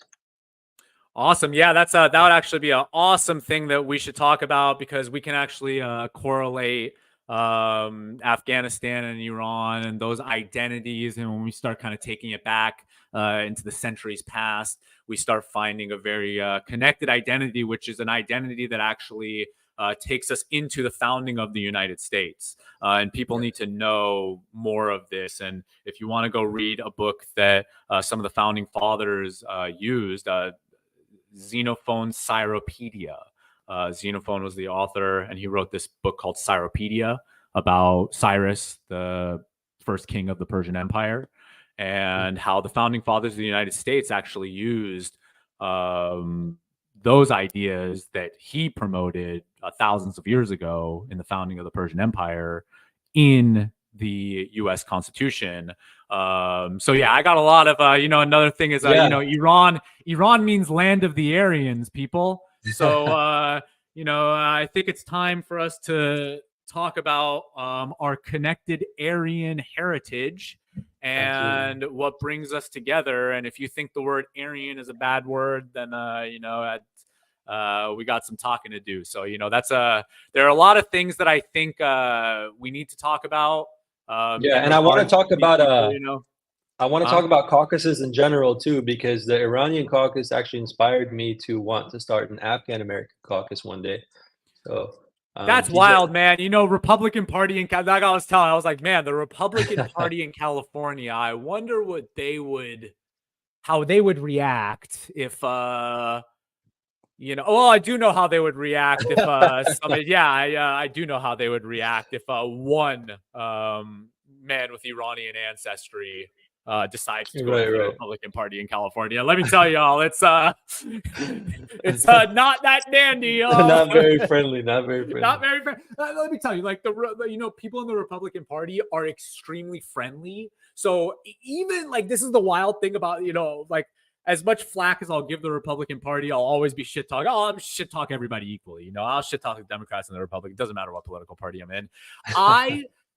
Awesome. Yeah, that would actually be an awesome thing that we should talk about, because we can actually correlate Afghanistan and Iran and those identities. And when we start kind of taking it back into the centuries past, we start finding a very connected identity, which is an identity that actually takes us into the founding of the United States. And people need to know more of this. And if you want to go read a book that some of the founding fathers used, Xenophon's Cyropedia. Xenophon was the author, and he wrote this book called Cyropedia about Cyrus, the first king of the Persian Empire, and how the founding fathers of the United States actually used those ideas that he promoted thousands of years ago in the founding of the Persian Empire in the U.S. Constitution. So yeah, I got a lot of another thing is Iran means land of the Aryans, people. So I think it's time for us to talk about our connected Aryan heritage and what brings us together. And if you think the word Aryan is a bad word, then we got some talking to do. So there are a lot of things that I think we need to talk about. And I want to talk about I want to talk about caucuses in general too, because the Iranian caucus actually inspired me to want to start an Afghan American caucus one day. So that's wild, man. Republican Party in like I was telling, I was like, man, the Republican Party in California. I wonder how they would react if well, I do know how they would react if I do know how they would react if one man with Iranian ancestry decides to go to the Republican Party in California. Let me tell y'all, it's not that dandy, y'all. Not very friendly. Not very friendly. Not very friendly. Let me tell you, like people in the Republican Party are extremely friendly. So even like this is the wild thing about like, as much flack as I'll give the Republican Party, I'll always be shit talk. I'll shit talk everybody equally. I'll shit talk the Democrats and the Republicans. It doesn't matter what political party I'm in.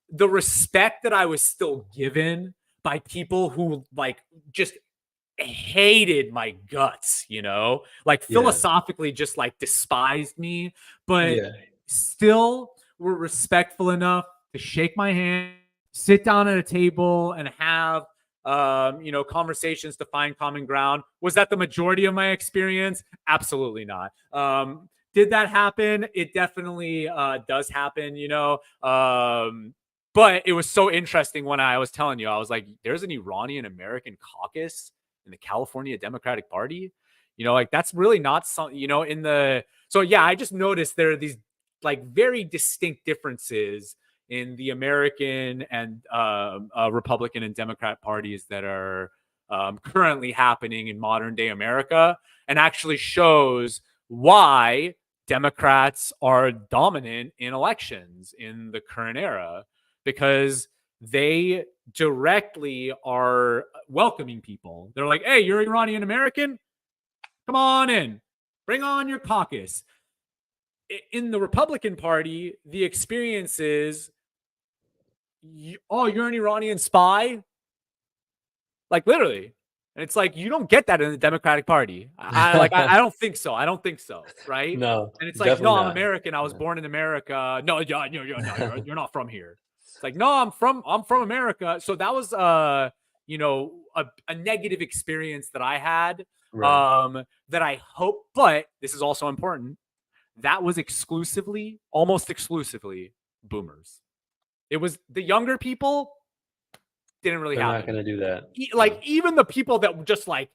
The respect that I was still given by people who like just hated my guts, like philosophically just like despised me, but still were respectful enough to shake my hand, sit down at a table and have conversations to find common ground. Was that the majority of my experience? Absolutely not. Did that happen? It definitely does happen, but it was so interesting when I was telling you, I was like, there's an Iranian American caucus in the California Democratic Party. Like that's really not something, so yeah, I just noticed there are these like very distinct differences in the American and Republican and Democrat parties that are currently happening in modern day America, and actually shows why Democrats are dominant in elections in the current era, because they directly are welcoming people. They're like, hey, you're Iranian American? Come on in. Bring on your caucus. In the Republican Party, the experience is, you're an Iranian spy? Like literally. And it's like, you don't get that in the Democratic Party. I don't think so. I don't think so. Right. No. And it's like, no, I'm not. American. I was born in America. No, you're not from here. It's like, no, I'm from America. So that was, a negative experience that I had, Right. that I hope, but this is also important. That was almost exclusively boomers. It was the younger people didn't really They're have not going to do that. even the people that just like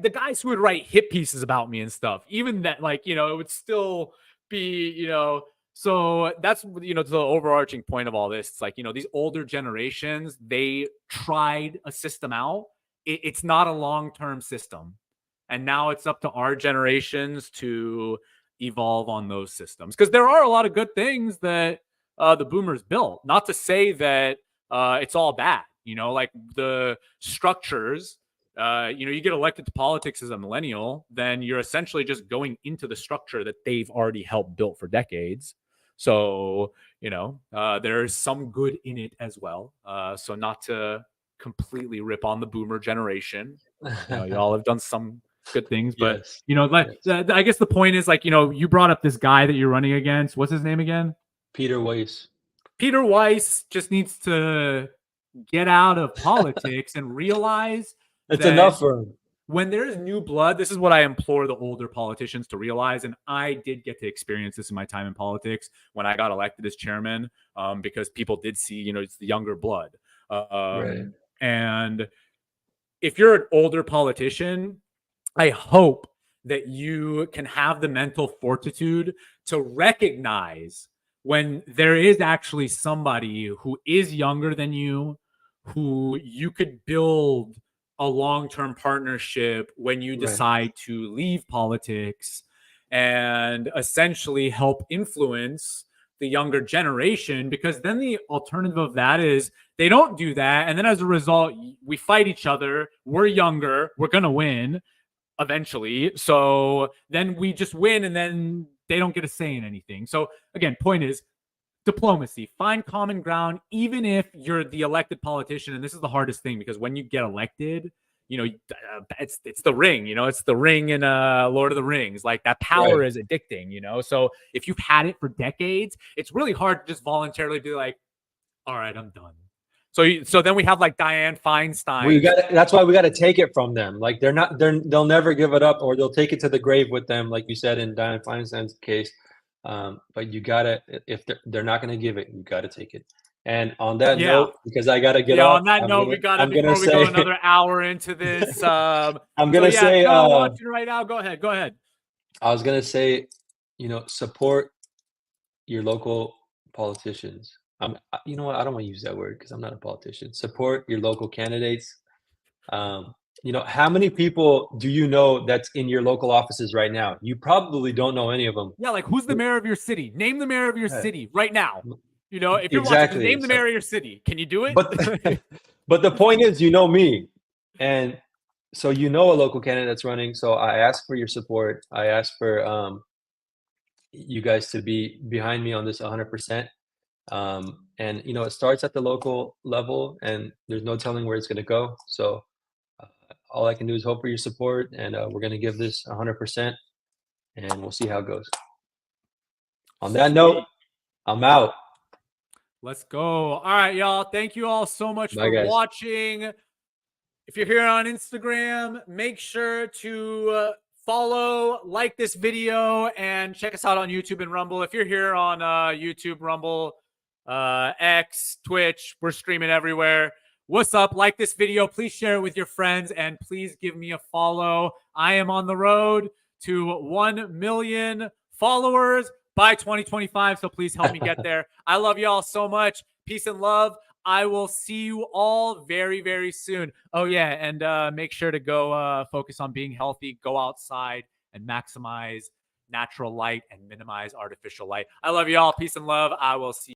the guys who would write hit pieces about me and stuff, even that, it would still be, so that's, the overarching point of all this. It's like, these older generations, they tried a system out. It's not a long-term system. And now it's up to our generations to evolve on those systems. Because there are a lot of good things that the boomers built. Not to say that it's all bad. Like the structures, you get elected to politics as a millennial, then you're essentially just going into the structure that they've already helped build for decades. So, there's some good in it as well. So not to completely rip on the boomer generation. Y'all have done some good things, but Yes. I guess the point is, like, you brought up this guy that you're running against. What's his name again? Peter Weiss. Peter Weiss just needs to get out of politics and realize It's that enough for him. when there's new blood, this is what I implore the older politicians to realize. And I did get to experience this in my time in politics when I got elected as chairman, because people did see, it's the younger blood. Right. And if you're an older politician, I hope that you can have the mental fortitude to recognize when there is actually somebody who is younger than you, who you could build a long-term partnership when you decide to leave politics, and essentially help influence the younger generation. Because then the alternative of that is they don't do that, and then as a result, we fight each other. We're younger. We're going to win eventually. So then we just win, and then they don't get a say in anything. So again, point is diplomacy. Find common ground, even if you're the elected politician. And this is the hardest thing, because when you get elected, it's the ring. It's the ring in Lord of the Rings. Like, that power is addicting. So if you've had it for decades, it's really hard to just voluntarily be like, all right, I'm done. So then we have like Dianne Feinstein. That's why we got to take it from them. Like, they'll never give it up, or they'll take it to the grave with them, like you said in Dianne Feinstein's case. But you gotta, if they're not going to give it, you got to take it. And on that note, because I got to get off. On that note, we got to, before we go another hour into this, I'm going to say, watching right now. Go ahead. I was going to say, support your local politicians. You know what? I don't want to use that word because I'm not a politician. Support your local candidates. How many people do you know that's in your local offices right now? You probably don't know any of them. Yeah, like, who's the mayor of your city? Name the mayor of your city right now. If you're watching, name the mayor of your city. Can you do it? But the point is, me, and so a local candidate that's running. So I ask for your support. I ask for you guys to be behind me on this 100%. And it starts at the local level, and there's no telling where it's going to go. So all I can do is hope for your support, and we're going to give this 100%, and we'll see how it goes. On that note, I'm out. Let's go. All right, y'all. Thank you all so much for watching. If you're here on Instagram, make sure to follow, like this video, and check us out on YouTube and Rumble. If you're here on YouTube, Rumble, X, Twitch, we're streaming everywhere. What's up? Like this video. Please share it with your friends, and please give me a follow. I am on the road to 1 million followers by 2025, so please help me get there. I love y'all so much. Peace and love. I will see you all very, very soon. Oh, yeah, and make sure to go focus on being healthy, go outside, and maximize natural light and minimize artificial light. I love you all. Peace and love. I will see you.